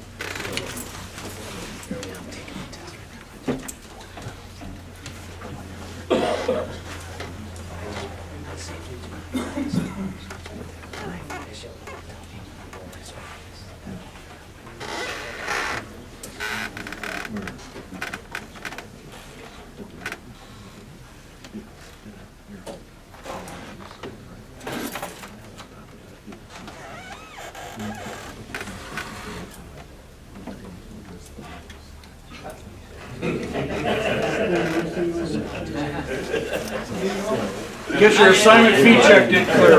Get your assignment fee check did clear.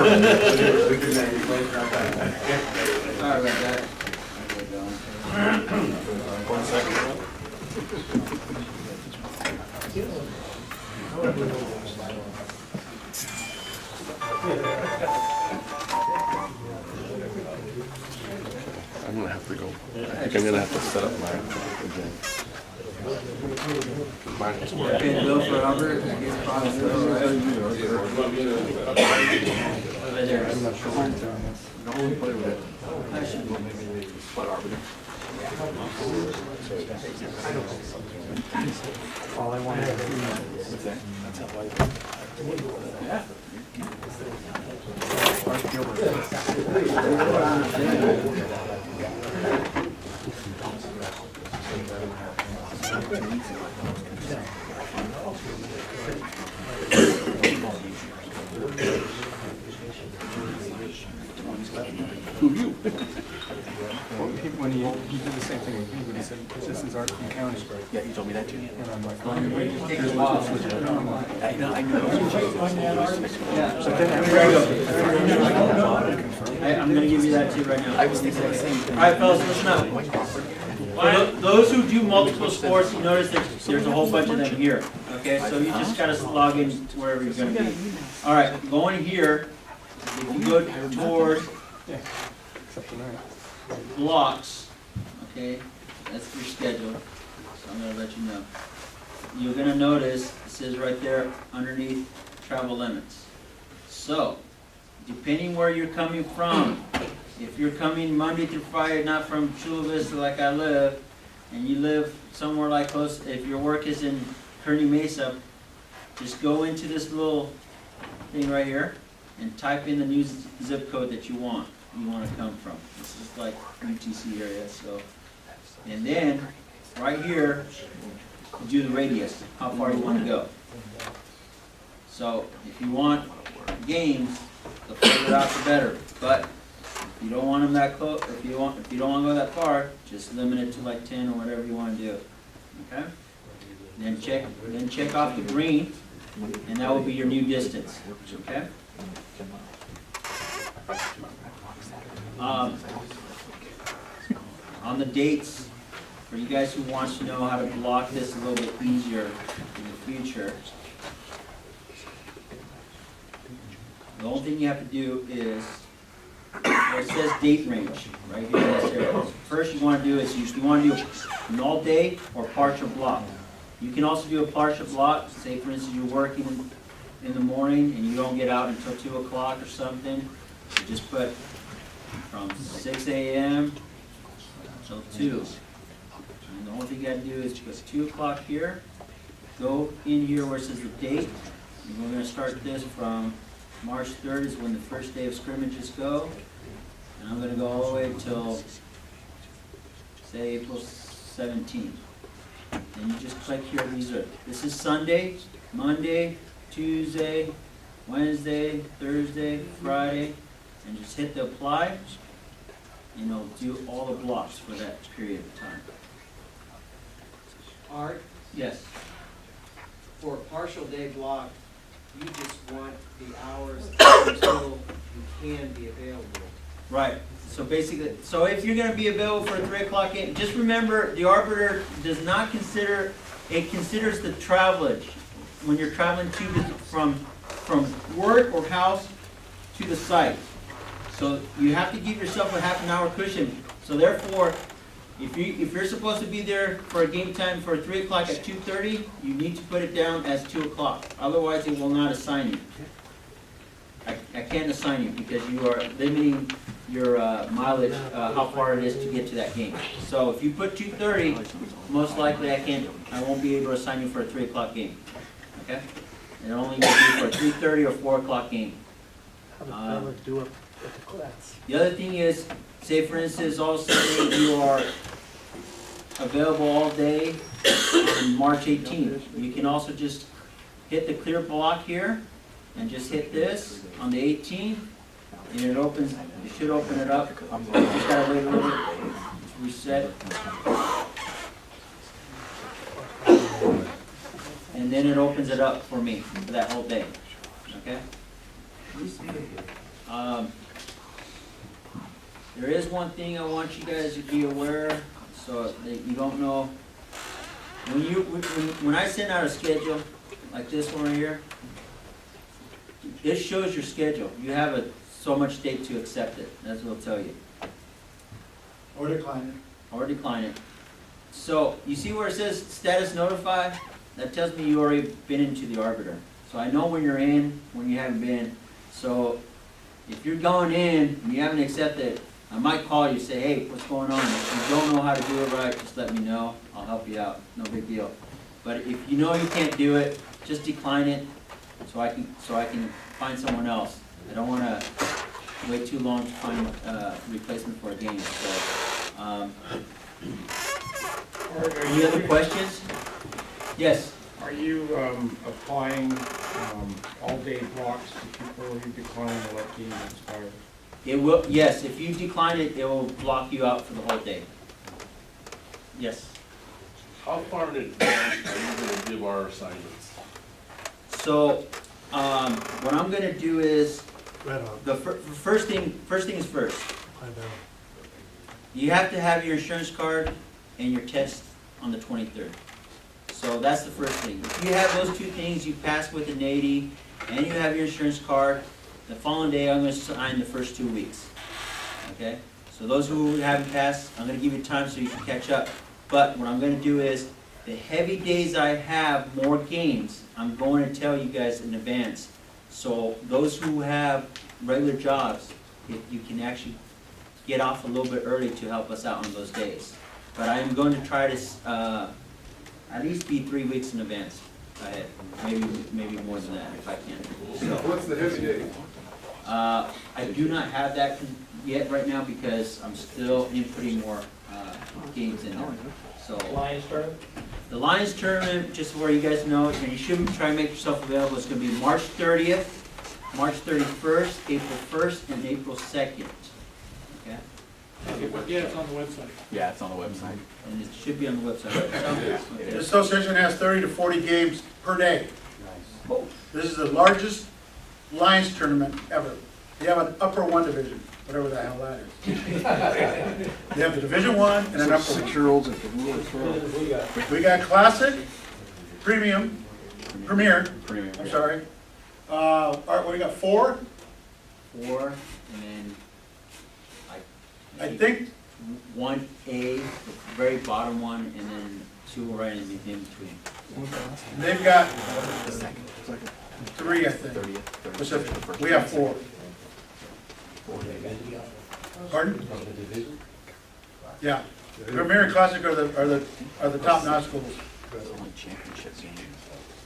Sorry about that. I'm gonna have to go. I think I'm gonna have to set up mine again. Okay, Bill for Robert, I guess Bob's Bill, right? Over there. I should go maybe spot arbiter. All I want to do is that's how I. When he did the same thing with me, when he said, this is our county. Yeah, he told me that too. And I'm like, oh, I know. Yeah. I'm gonna give you that too right now. I was thinking the same thing. All right, fellas, listen up. For those who do multiple sports, you notice that there's a whole bunch of them here. Okay, so you just gotta log in wherever you're gonna be. All right, going here, if you go toward blocks, okay, that's your schedule. So I'm gonna let you know. You're gonna notice it says right there underneath travel limits. So, depending where you're coming from, if you're coming Monday through Friday, not from Chula Vista like I live, and you live somewhere like close, if your work is in Kearney Mesa, just go into this little thing right here and type in the new zip code that you want to come from. This is like UTC area, so. And then, right here, do the radius, how far you want to go. So, if you want games, the further out the better. But if you don't want them that close, if you don't want to go that far, just limit it to like 10 or whatever you want to do. Okay? Then check off the green, and that will be your new distance. Okay? On the dates, for you guys who want to know how to block this a little bit easier in the future, the only thing you have to do is, where it says date range, right here in this area. First you want to do is you want to do an all day or partial block. You can also do a partial block, say for instance you're working in the morning and you don't get out until 2 o'clock or something. You just put from 6 a.m. till 2. And the only thing you got to do is put 2 o'clock here, go in here where it says the date, and we're going to start this from March 3rd is when the first day of scrimmages go, and I'm going to go all the way until, say, April 17th. And you just click here, this is Sunday, Monday, Tuesday, Wednesday, Thursday, Friday, and just hit the apply, and it'll do all the blocks for that period of time. Art, Yes, for a partial day block, you just want the hours until you can be available. right. So basically, so if you're gonna be available for a 3 o'clock game, just remember, the arbiter does not consider, it considers the travelage. When you're traveling from work or house to the site. So you have to give yourself a half an hour cushion. So therefore, if you're supposed to be there for a game time for 3 o'clock at 2:30, you need to put it down as 2 o'clock. Otherwise, it will not assign you. I can't assign you because you are limiting your mileage, how far it is to get to that game. So if you put 2:30, most likely I won't be able to assign you for a 3 o'clock game. Okay? And it'll only be for a 3:30 or 4 o'clock game. The other thing is, say for instance, also you are available all day on March 18th. You can also just hit the clear block here and just hit this on the 18th, and it opens. It should open it up. Just gotta wait a little bit. Reset. And then it opens it up for me for that whole day. Okay? There is one thing I want you guys to be aware, so that you don't know. When I send out a schedule, like this one right here, it shows your schedule. You have so much date to accept it. That's what it'll tell you. Or decline it. Or decline it. So, you see where it says status notified? That tells me you already been into the arbiter. So I know when you're in, when you haven't been. So, if you're going in and you haven't accepted it, I might call you, say, hey, what's going on? If you don't know how to do it right, just let me know. I'll help you out. No big deal. But if you know you can't do it, just decline it so I can find someone else. I don't want to wait too long to find a replacement for a game. So, any other questions? Yes. Are you applying all-day blocks to people who decline to let games expire? It will, yes, if you decline it, it will block you out for the whole day. Yes. How far in advance are you gonna give our assignments? So, what I'm gonna do is, the first thing is first. You have to have your insurance card and your test on the 23rd. So that's the first thing. If you have those two things, you pass with an 80, and you have your insurance card, the following day I'm gonna sign the first 2 weeks. Okay? So those who haven't passed, I'm gonna give you time so you can catch up. But what I'm gonna do is, the heavy days I have more games, I'm going to tell you guys in advance. So those who have regular jobs, if you can actually get off a little bit early to help us out on those days. But I am going to try to at least be 3 weeks in advance ahead, maybe more than that if I can. So, What's the heavy day? I do not have that yet right now because I'm still inputting more games in there. So Lions tournament? the Lions tournament, just where you guys know, and you should try and make yourself available. It's going to be March 30th, March 31st, April 1st, and April 2nd. Okay? Yeah, it's on the website. Yeah, it's on the website. And it should be on the website. Right? The association has 30 to 40 games per day. This is the largest Lions tournament ever. They have an upper one division, whatever the hell that is. They have the Division I and an upper one. 6-year-olds at the rule as well. We got Classic, Premier, I'm sorry. All right, what do we got, 4? 4, and then I think, 1A, the very bottom one, and then 2 right in between. they've got 3, I think. Pacific. We have 4. Pardon? Yeah. Premier and Classic are the top-notch schools.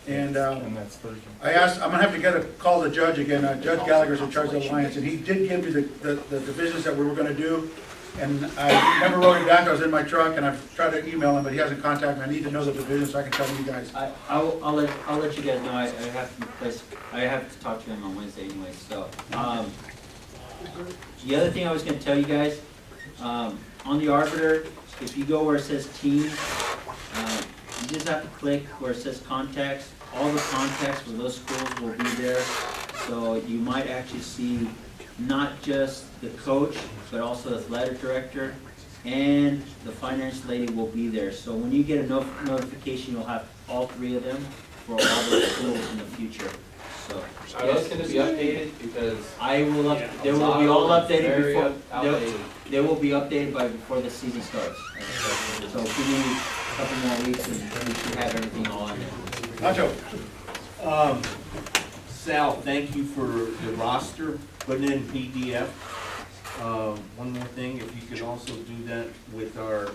And I asked, I'm gonna have to get a call the judge again. Judge Gallagher's in charge of the Lions, and he did give me the divisions that we were gonna do. And I never wrote it down, I was in my truck, and I've tried to email him, but he hasn't contacted me. I need to know the division so I can tell you guys. I'll let you guys know, I have to talk to him on Wednesday anyway, so. The other thing I was gonna tell you guys, on the Arbiter, if you go where it says team, you just have to click where it says contacts. All the contacts for those schools will be there, so you might actually see not just the coach, but also the athletic director, and the finance lady will be there. So when you get a notification, you'll have all three of them for all the schools in the future. So Are those gonna be updated? Because I will, they will be all updated very before, outdated. they will be updated by before the season starts. So give me a couple more weeks and we should have everything all in there. Nacho. Sal, thank you for the roster, putting it in PDF. One more thing, if you could also do that with our,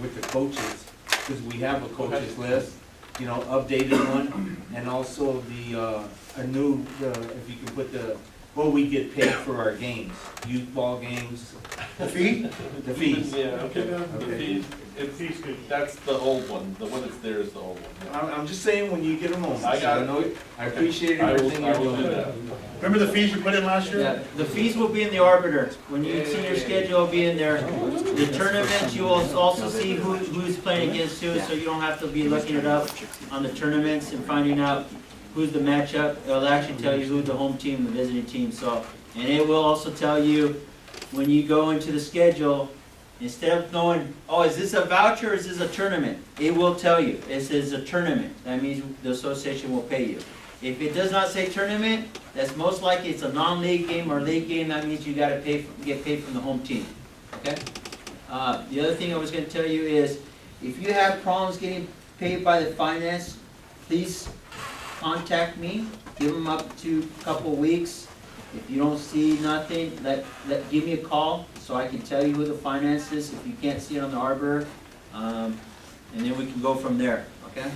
with the coaches, because we have a coaches list, you know, updated one, and also the, a new, if you can put the, what we get paid for our games, youth ball games. The fee? The fees. Yeah, okay, the fees, that's the old one, the one that's there is the old one. I'm just saying, when you get a moment. I got it. know I appreciate I will everything you're do doing. that. Remember the fees you put in last year? Yeah, the fees will be in the Arbiter. When you see your schedule, it'll be in there. The tournaments, you will also see who's playing against who, so you don't have to be looking it up on the tournaments and finding out who's the matchup. It'll actually tell you who the home team, the visiting team, so. And it will also tell you, when you go into the schedule, instead of knowing, oh, is this a voucher or is this a tournament? It will tell you, this is a tournament. That means the association will pay you. If it does not say tournament, that's most likely it's a non-league game or league game. That means you gotta get paid from the home team, okay? The other thing I was gonna tell you is, if you have problems getting paid by the finance, please contact me. Give them up to a couple weeks. If you don't see nothing, give me a call so I can tell you who the finance is if you can't see it on the Arbiter. And then we can go from there, okay?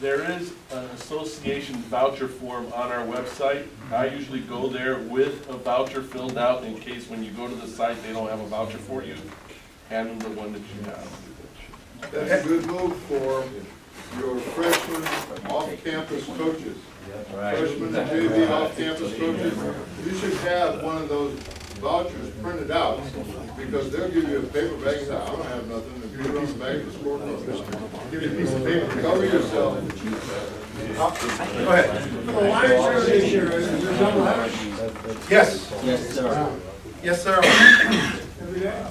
There is an association voucher form on our website. I usually go there with a voucher filled out in case when you go to the site, they don't have a voucher for you. Hand them the one that you have. That's a good move for your freshman off-campus coaches. Freshmen and JV off-campus coaches, you should have one of those vouchers printed out, because they'll give you a paper bag and say, I don't have nothing, and give you a piece of bag to score from. Give you a piece of paper, cover yourself. Go ahead. The Lions are this year, is it double header? Yes. Yes, sir. Yes, sir. Every day?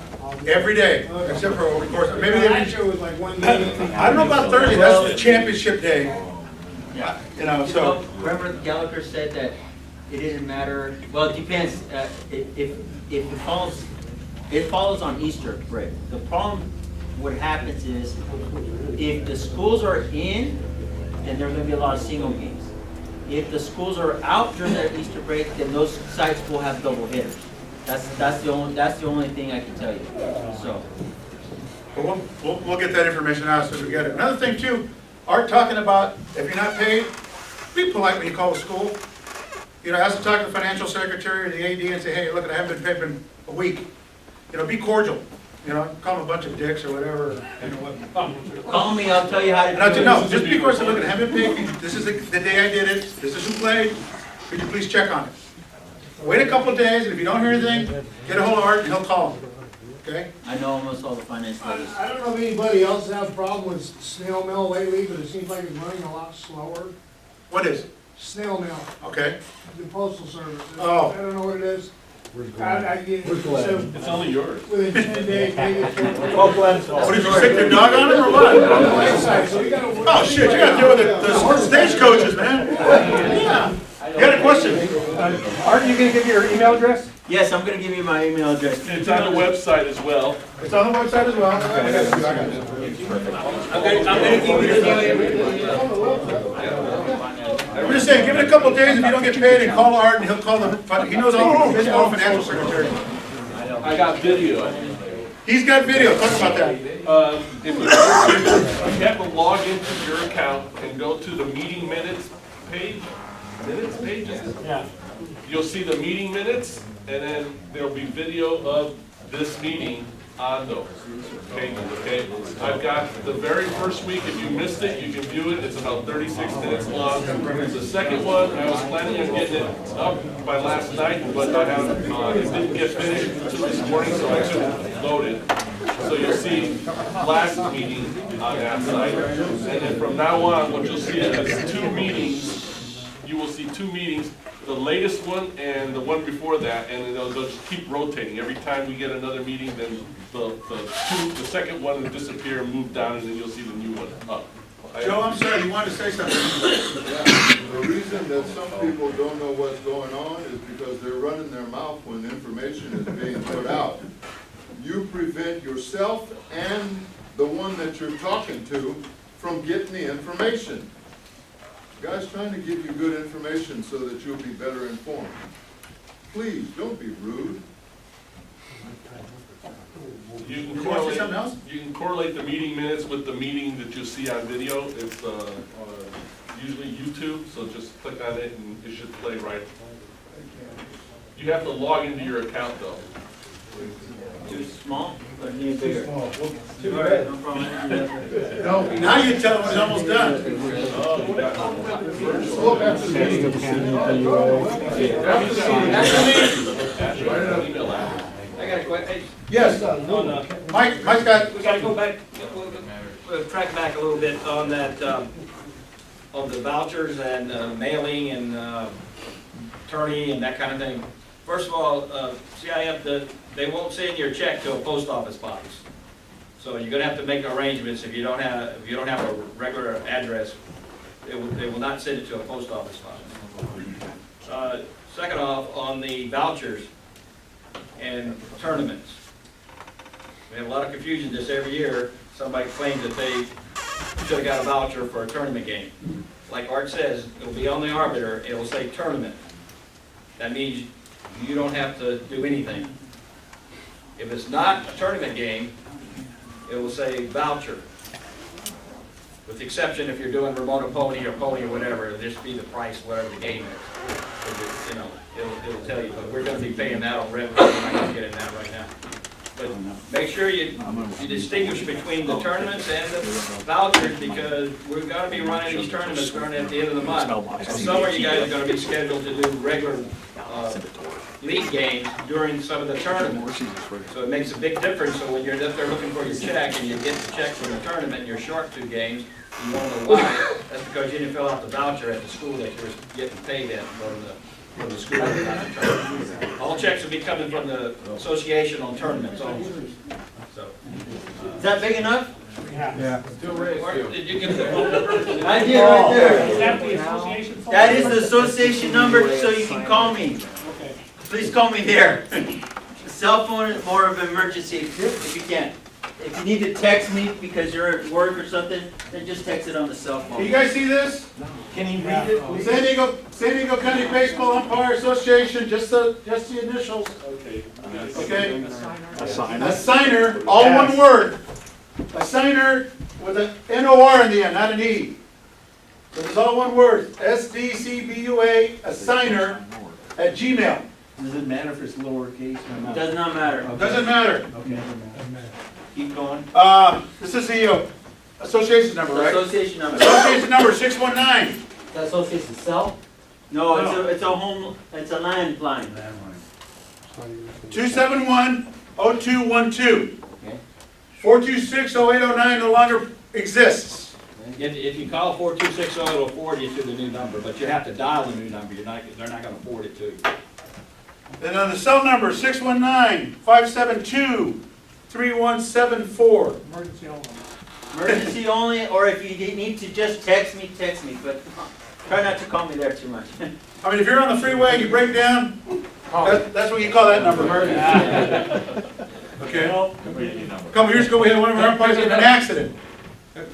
Every day, except for, of course, maybe Last every, year was like one game. I don't know about Thursday, that's the championship day. Yeah. You know, so. Remember Gallagher said that it didn't matter, well, it depends, if it follows on Easter break. The problem, what happens is, if the schools are in, then there are gonna be a lot of single games. If the schools are out during their Easter break, then those sites will have double hitters. That's the only thing I can tell you, so. But we'll get that information out as soon as we get it. Another thing too, Art talking about, if you're not paid, be polite when you call the school. You know, ask to talk to the financial secretary or the AD and say, hey, look, I haven't been paid in a week. You know, be cordial. You know, call them a bunch of dicks or whatever. You know what? Call me, I'll tell you how to do it. No, just be cordial. Look, I haven't been paid. This is the day I did it. This is who played. Could you please check on it? Wait a couple of days, and if you don't hear anything, get a hold of Art and he'll call him. Okay? I know almost all the finance ladies. I don't know if anybody else has a problem with snail mail lately, but it seems like it's running a lot slower. What is? Snail mail, Okay. the postal service. Oh. I don't know what it is. I get it. So It's only yours. within 10 days, maybe it's. What, did you stick your dog on him or what? Oh, shit, you gotta deal with the stagecoaches, man. Yeah. You got a question? Art, you gonna give me your email address? Yes, I'm gonna give you my email address. It's on the website as well. It's on the website as well. I'm gonna give you the I'm just saying, give it a couple of days, if you don't get paid, and call Art, and he'll call he knows all the financial secretary. I got video. He's got video, talk about that. If you have to log into your account and go to the meeting minutes page, pages? Yeah. You'll see the meeting minutes, and then there'll be video of this meeting on those. Okay, okay? I've got the very first week, if you missed it, you can view it, it's about 36 minutes long. The second one, I was planning on getting it up by last night, but I haven't, it didn't get finished until this morning, so I couldn't load it. So you'll see last meeting on that side. And then from now on, what you'll see is 2 meetings. You will see 2 meetings, the latest one and the one before that, and then they'll just keep rotating. Every time we get another meeting, then the second one will disappear and move down, and then you'll see the new one up. Joe, I'm sorry, you wanted to say something? The reason that some people don't know what's going on is because they're running their mouth when information is being put out. You prevent yourself and the one that you're talking to from getting the information. The guy's trying to give you good information so that you'll be better informed. Please, don't be rude. You can want to say something else? You can correlate the meeting minutes with the meeting that you see on video. It's usually YouTube, so just click on it and it should play right. You have to log into your account though. Too small or need bigger? Small. All right, no problem. Now you tell them it's almost done. I got a question. Yes, Mike's got, We gotta go back, we'll track back a little bit on that, on the vouchers and mailing and attorney and that kind of thing. First of all, CIF, they won't send your check to a post office box. So you're gonna have to make arrangements if you don't have a regular address. They will not send it to a post office box. Second off, on the vouchers and tournaments. We have a lot of confusion this every year. Somebody claims that they should have got a voucher for a tournament game. Like Art says, it'll be on the arbiter, it'll say tournament. That means you don't have to do anything. If it's not a tournament game, it will say voucher. With the exception if you're doing remote opponent or pony or whatever, it'll just be the price, whatever the game is. You know, it'll tell you, but we're gonna be paying that on revenue, we're not gonna get it that right now. But make sure you distinguish between the tournaments and the vouchers, because we've gotta be running these tournaments starting at the end of the month. So some of you guys are gonna be scheduled to do regular, league games during some of the tournaments. So it makes a big difference, so when you're up there looking for your check and you get the check from the tournament and you're short 2 games, you won't know why. That's because you didn't fill out the voucher at the school that you were getting paid at from the school. All checks will be coming from the association on tournaments only. So, Is that big enough? yeah. did you get the phone number? I did right there. Is that the association phone? That is the association number, so you can call me. Okay. Please call me there. The cell phone is more of an emergency if you can. If you need to text me because you're at work or something, then just text it on the cell Can you phone. guys see this? Can you read it? San Diego County Baseball Umpire Association, just the initials. Okay. Okay? A signer, all one word. A signer with an N-O-R in the end, not an E. So it's all one word. SDCBUA, a signer at Gmail. Does it matter if it's lowercase or not? Does not matter. Doesn't matter. Okay. Keep going. This is the association number, right? Association number. Association number 619. That association cell? No, it's a home, it's a landline. 271-0212. Okay. 426-0809 no longer exists. If you call 4260, it'll forward you to the new number, but you have to dial the new number. They're not gonna forward it to you. And on the cell number, 619-572-3174. Emergency only. Emergency only, or if you need to just text me, but try not to call me there too much. I mean, if you're on the freeway and you break down, that's what you call that number. Okay. A couple years ago, we had one of our umpires in an accident.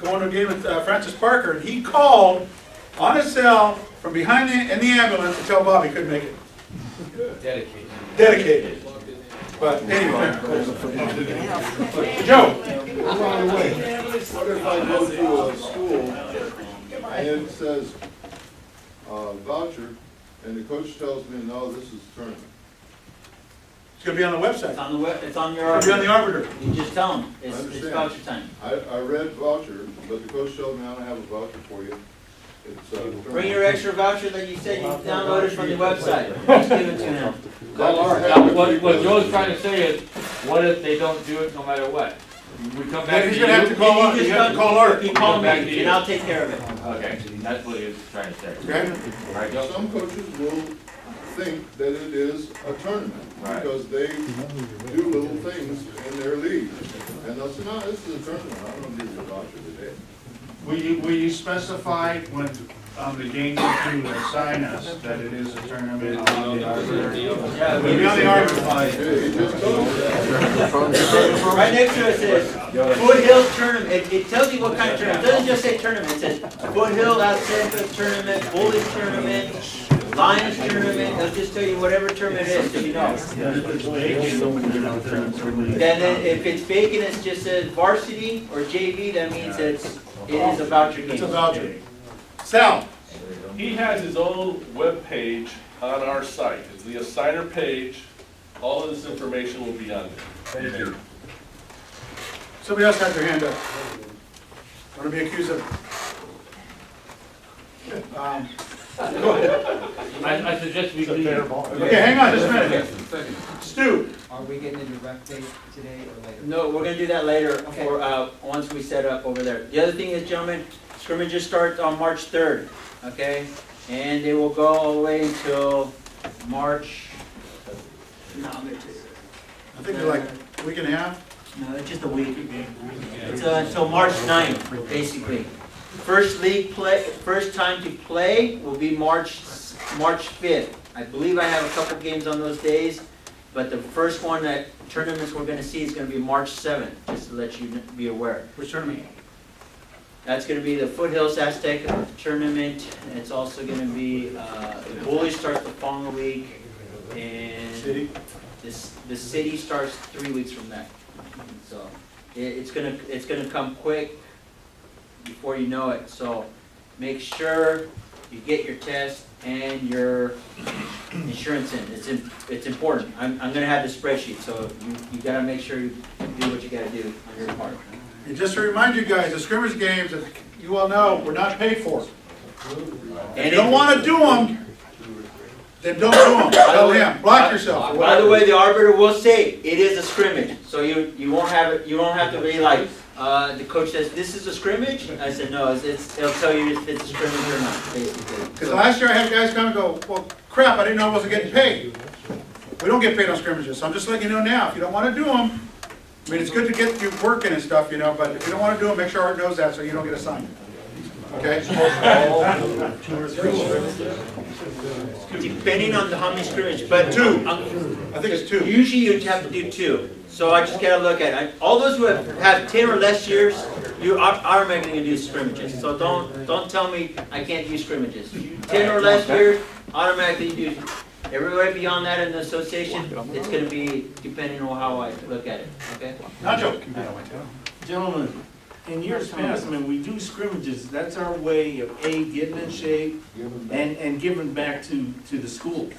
Going to a game with Francis Parker, and he called on his cell from behind in the ambulance to tell Bob he couldn't make it. Dedicated. But anyway. Joe. By the way, what if I go to a school and it says voucher, and the coach tells me, no, this is tournament? It's gonna be on the website. It's on the it's on your It's gonna be on arbiter. the arbiter. You just tell them, I it's understand. voucher time. I read voucher, but the coach told me I don't have a voucher for you. It's, Bring your extra voucher that you said you downloaded from the website. Just give it to him. Now, what Joe's trying to say is, what if they don't do it no matter what? We come back Then to he's you. gonna have to call Art, you have to call Art. You call Come me, back to you. and I'll take care of it. Okay, that's what he was trying to say. Okay? All right, Joe? Some coaches will think that it is a tournament, Right. because they do little things in their league. And they'll say, no, this is a tournament, I don't give you a voucher today. Will you specify when, on the game you assign us, that it is a tournament on the arbiter? Yeah, It'll be on the arbiter. Hey, he just told you. right next to it says Foothills Tournament. It tells you what kind of tournament. It doesn't just say tournament. It says Foothill Outset Tournament, Bullies Tournament, Lions Tournament. It'll just tell you whatever tournament it is, so you know. Then if it's vacant, it just says varsity or JV. That means it is a voucher game. It's a voucher. Sal, He has his own webpage on our site. It's the assigner page. All of this information will be on there. thank you. Somebody else had their hand up. Want to be accused of? Go ahead. I suggest we leave. Okay, hang on just a minute. Stu, Are we getting into rec day today or later? No, we're gonna do that later, for, once we set up over there. The other thing is, gentlemen, scrimmages start on March 3rd, okay? And they will go all the way until March, no, I'm gonna tell you. I think they're like a week and a half. No, it's just a week. It's until March 9th, basically. First league play, first time to play will be March 5th. I believe I have a couple games on those days, but the first one that tournaments we're gonna see is gonna be March 7th, just to let you be aware. Which tournament? That's gonna be the Foothills Aztec Tournament. It's also gonna be, the Bullies start the following week, and City? the city starts 3 weeks from that. So, it's gonna come quick before you know it, so make sure you get your test and your insurance in. It's important. I'm gonna have the spreadsheet, so you gotta make sure you do what you gotta do on your part. And just to remind you guys, the scrimmage games, as you all know, we're not paid for. If you don't want to do them, then don't do them. Tell him, block yourself. or By whatever. the way, the arbiter will say, it is a scrimmage, so you won't have it, you won't have to be like, the coach says, this is a scrimmage? I said, no, it'll tell you if it's a scrimmage or not, basically. Because last year I had guys come and go, well, crap, I didn't know I wasn't getting paid. We don't get paid on scrimmages, so I'm just letting you know now, if you don't want to do them, I mean, it's good to get you working and stuff, you know, but if you don't want to do them, make sure Art knows that so you don't get assigned. Okay? Depending on how many scrimmage, but Two. I think it's 2. usually you'd have to do 2. So I just gotta look at it. All those who have 10 or less years, you are automatically gonna do scrimmages. So don't tell me I can't do scrimmages. 10 or less years, automatically you do. Everybody beyond that in the association, it's gonna be depending on how I look at it, okay? Nacho. Gentlemen, in years past, I mean, we do scrimmages, that's our way of getting in shape and giving back to the school.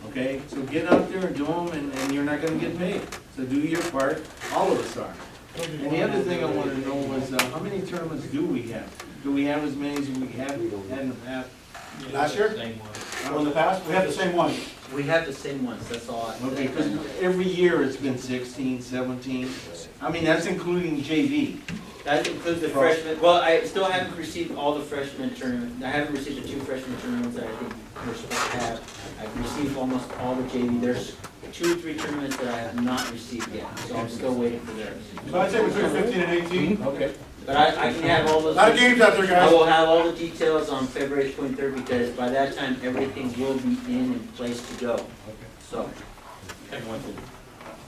Okay, so get out there and do them, and you're not gonna get paid. So do your part, all of us are. And the other thing I wanted to know was, how many tournaments do we have? Do we have as many as we have had in the past? Last year? Or in the past? We have the same one. We have the same ones, that's all. Okay, because every year it's been 16, 17. I mean, that's including JV. That includes the freshmen, well, I still haven't received all the freshman tournaments. I haven't received the 2 freshman tournaments that I think we're supposed to have. I've received almost all the JV. There's 2 or 3 tournaments that I have not received yet, so I'm still waiting for theirs. So I'd say between 15 and 18. Okay. But I can have all those. A lot of games out there, I guys. will have all the details on February 23rd, because by that time, everything will be in and place to go. So,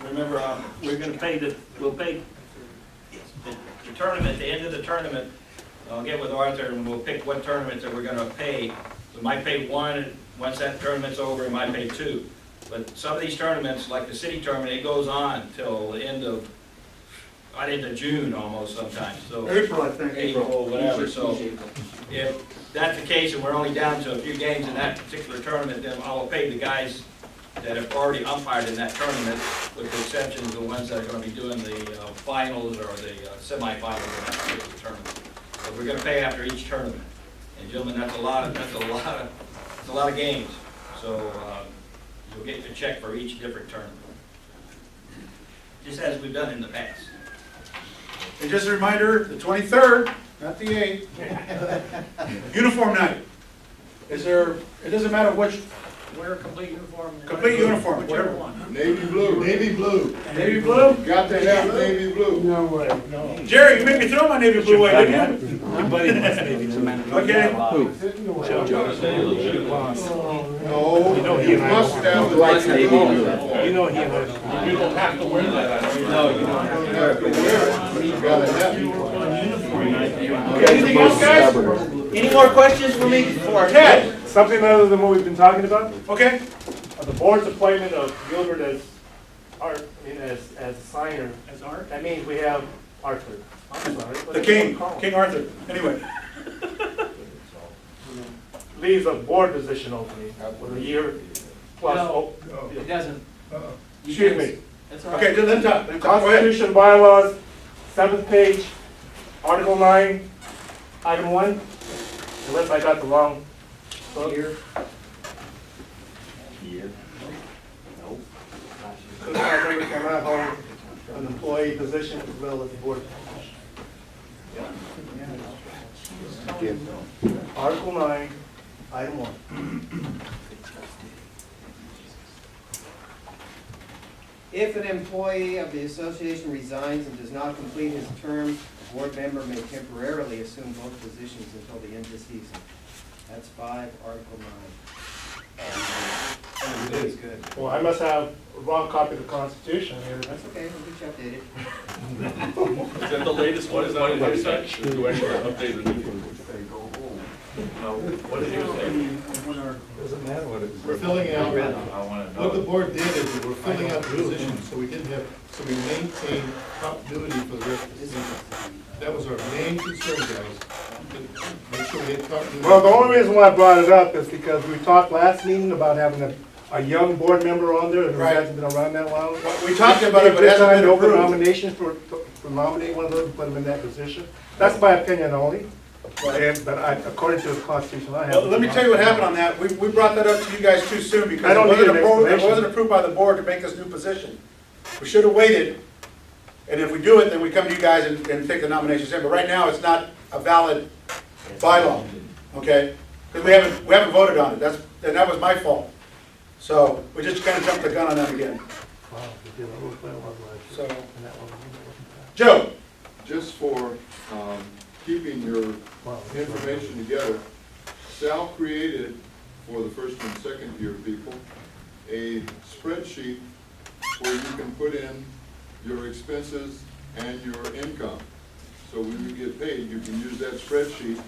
Remember, we're gonna pay we'll pay the tournament, the end of the tournament. I'll get with Arthur and we'll pick what tournaments that we're gonna pay. We might pay 1, and once that tournament's over, we might pay 2. But some of these tournaments, like the city tournament, it goes on till the end of, right into June almost sometimes, so. April, I think. April, whatever, so if that's the case and we're only down to a few games in that particular tournament, then I will pay the guys that have already umpired in that tournament, with the exception of the ones that are gonna be doing the finals or the semifinals in that particular tournament. So we're gonna pay after each tournament. And gentlemen, that's a lot of games. So you'll get a check for each different tournament, just as we've done in the past. And just a reminder, the 23rd, not the 8th, uniform night. Is there, it doesn't matter which, Wear a complete uniform. complete uniform, Whichever whatever. one. Navy blue. Navy blue. Navy blue? Got to have navy blue. No way, no. Jerry, you made me throw my navy blue away, didn't you? Nobody wants navy blue. Okay. No, You know he you and I must don't- have the Likes navy blue. You know he and I. You don't have to wear that. No, you don't have to wear it, but you gotta have it. Okay, anything else, guys? Any more questions for me before? Ted, Something other than what we've been talking about, okay? the board's appointment of Gilbert as as signer, As art? that means we have Arthur. I'm sorry. what The do you king, call him? King Arthur, anyway. Leaves a board position opening with a year plus. No. oh, It doesn't. Excuse me. That's all right. Okay, let him talk, let him talk. Go ahead. Constitution bylaws, 7th page, Article 9, Item 1, unless I got the wrong book. Here. Constitutional member cannot hold an employee position as well as a board position. Article 9, Item 1. If an employee of the association resigns and does not complete his term, a board member may temporarily assume both positions until the end of the season. That's 5, Article 9. Everybody's good. Well, I must have a wrong copy of the Constitution here. That's okay, we'll get you updated. Is that the latest one? Is that on the website? Or do I need to update the new one? No, what did you say? Doesn't matter what it's. We're filling out, I wanna know. what the board did is that we're filling out the positions, so we didn't have, so we maintain continuity for the rest of the season. That was our main concern, guys, to make sure we had continuity. Well, the only reason why I brought it up is because we talked last meeting about having a young board member on there who Right. hasn't been around that long. We talked about it, but it hasn't been Open approved. nomination for nominate one of those and put them in that position. That's my opinion only. But according to the Constitution, I have. Well, let me tell you what happened on that. We brought that up to you guys too soon because I don't need an it explanation. wasn't approved by the board to make this new position. We should have waited, and if we do it, then we come to you guys and take the nominations in. But right now, it's not a valid bylaw, okay? Because we haven't voted on it. And that was my fault. So we just kind of jumped the gun on that again. So, Joe, Just for keeping your information together, Sal created, for the first and second year people, a spreadsheet where you can put in your expenses and your income. So when you get paid, you can use that spreadsheet.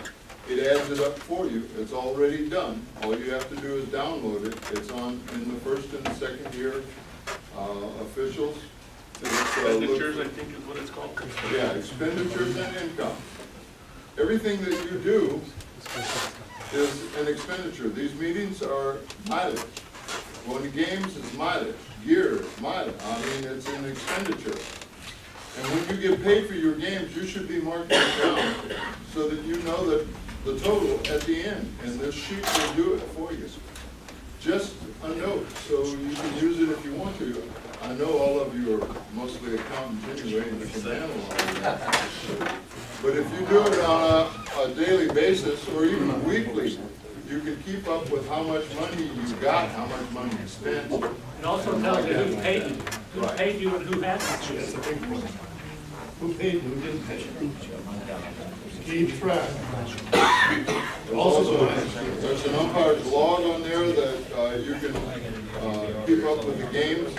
It adds it up for you. It's already done. All you have to do is download it. It's in the first and the second year officials. Expenditures, I think is what it's called. Yeah, expenditures and income. Everything that you do is an expenditure. These meetings are mileage. Going to games is mileage. Gear is mileage. I mean, it's an expenditure. And when you get paid for your games, you should be marking it down so that you know that the total at the end. And this sheet will do it for you. Just a note, so you can use it if you want to. I know all of you are mostly accountants anyway, and you can handle all of that. But if you do it on a daily basis, or even weekly, you can keep up with how much money you got, how much money you spent. It also tells you who paid you, and who hasn't. Who paid, who didn't pay? Keep track. Also, There's an umpire's log on there that you can keep up with the games.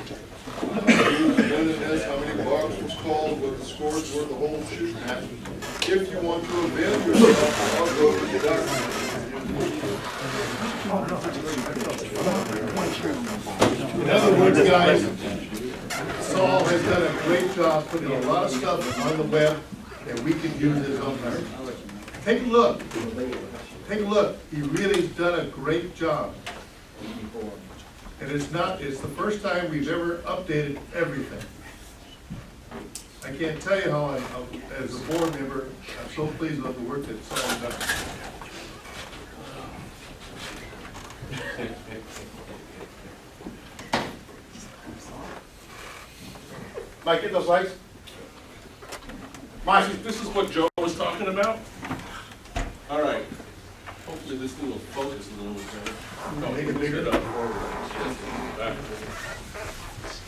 Who's winning this, how many blocks was called, what the scores were, the whole shoot match. If you want to avail yourself, I'll go to the document. in other words, guys, Saul has done a great job putting a lot of stuff on the web that we can use as umpires. Take a look. Take a look. He really's done a great job. And it's the first time we've ever updated everything. I can't tell you how, as a board member, I'm so pleased with the work that's all done. Mike, get those lights. Mike, This is what Joe was talking about? All right. Hopefully this thing will focus a little bit better. No, Make it bigger. Back.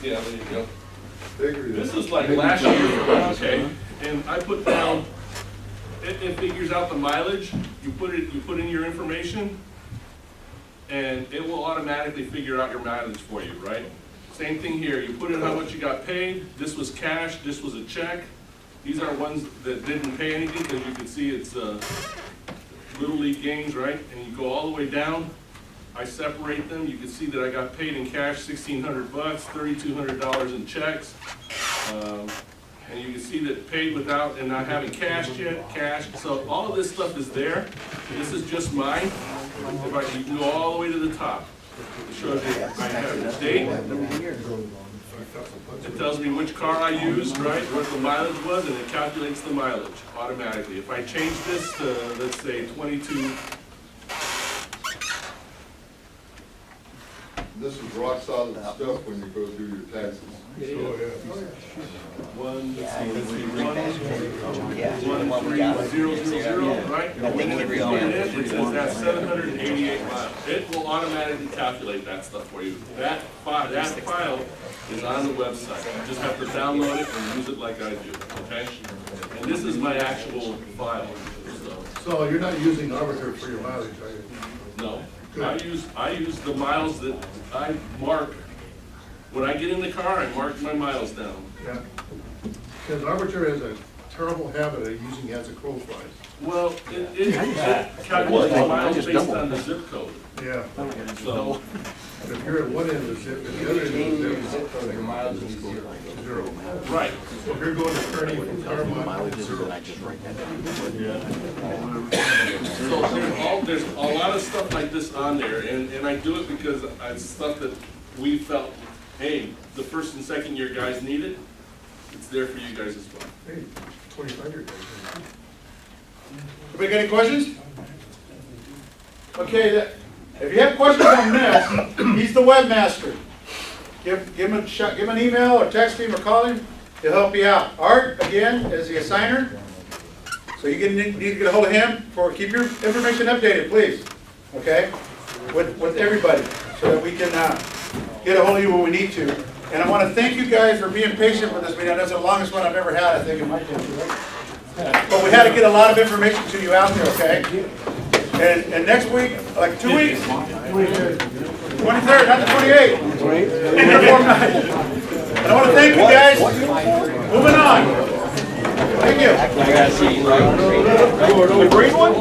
Yeah, there you go. Bigger. This is like last year, okay, and I put down, it figures out the mileage, you put in your information, and it will automatically figure out your mileage for you, right? Same thing here, you put in how much you got paid, this was cash, this was a check. These are ones that didn't pay anything, because you can see it's Little League games, right? And you go all the way down, I separate them, you can see that I got paid in cash, $1,600, $3,200 in checks. And you can see that paid without and not having cash yet, cash. So all of this stuff is there. This is just mine. You can go all the way to the top. It shows you I have the date. It tells me which car I used, right, what the mileage was, and it calculates the mileage automatically. If I change this to, let's say, 22. This is rock solid stuff when you go through your taxes. One, let's see, 13000, right? It says that's 788 miles. It will automatically calculate that stuff for you. That file is on the website. You just have to download it and use it like I do, okay? And this is my actual file. So you're not using Arbiter for your mileage, are you? No, I use the miles that I mark. When I get in the car, I mark my miles down. Yeah. Because Arbiter has a terrible habit of using as a crow flies. Well, it calculates the miles based on the zip code. Yeah. So, If you're at one end of the zip, and the other end of the zip, Your mileage is zero. zero. right. So if you're going to Kearney from Carmine, it's zero. So there's a lot of stuff like this on there, and I do it because it's stuff that we felt, hey, the first and second year guys need it. It's there for you guys as well. Hey, 25-year guys. Everybody got any questions? Okay, if you have questions on this, he's the webmaster. Give him a shot, give him an email or text him or call him. He'll help you out. Art, again, is the assigner. So you need to get a hold of him for keep your information updated, please. Okay, with everybody, so that we can get a hold of you when we need to. And I want to thank you guys for being patient with this meeting. I know it's the longest one I've ever had. I think it might be. But we had to get a lot of information to you out there, okay? And next week, like 2 weeks, 23rd, not the 28th. And I want to thank you guys. Moving on. Thank you. I gotta see. The green one?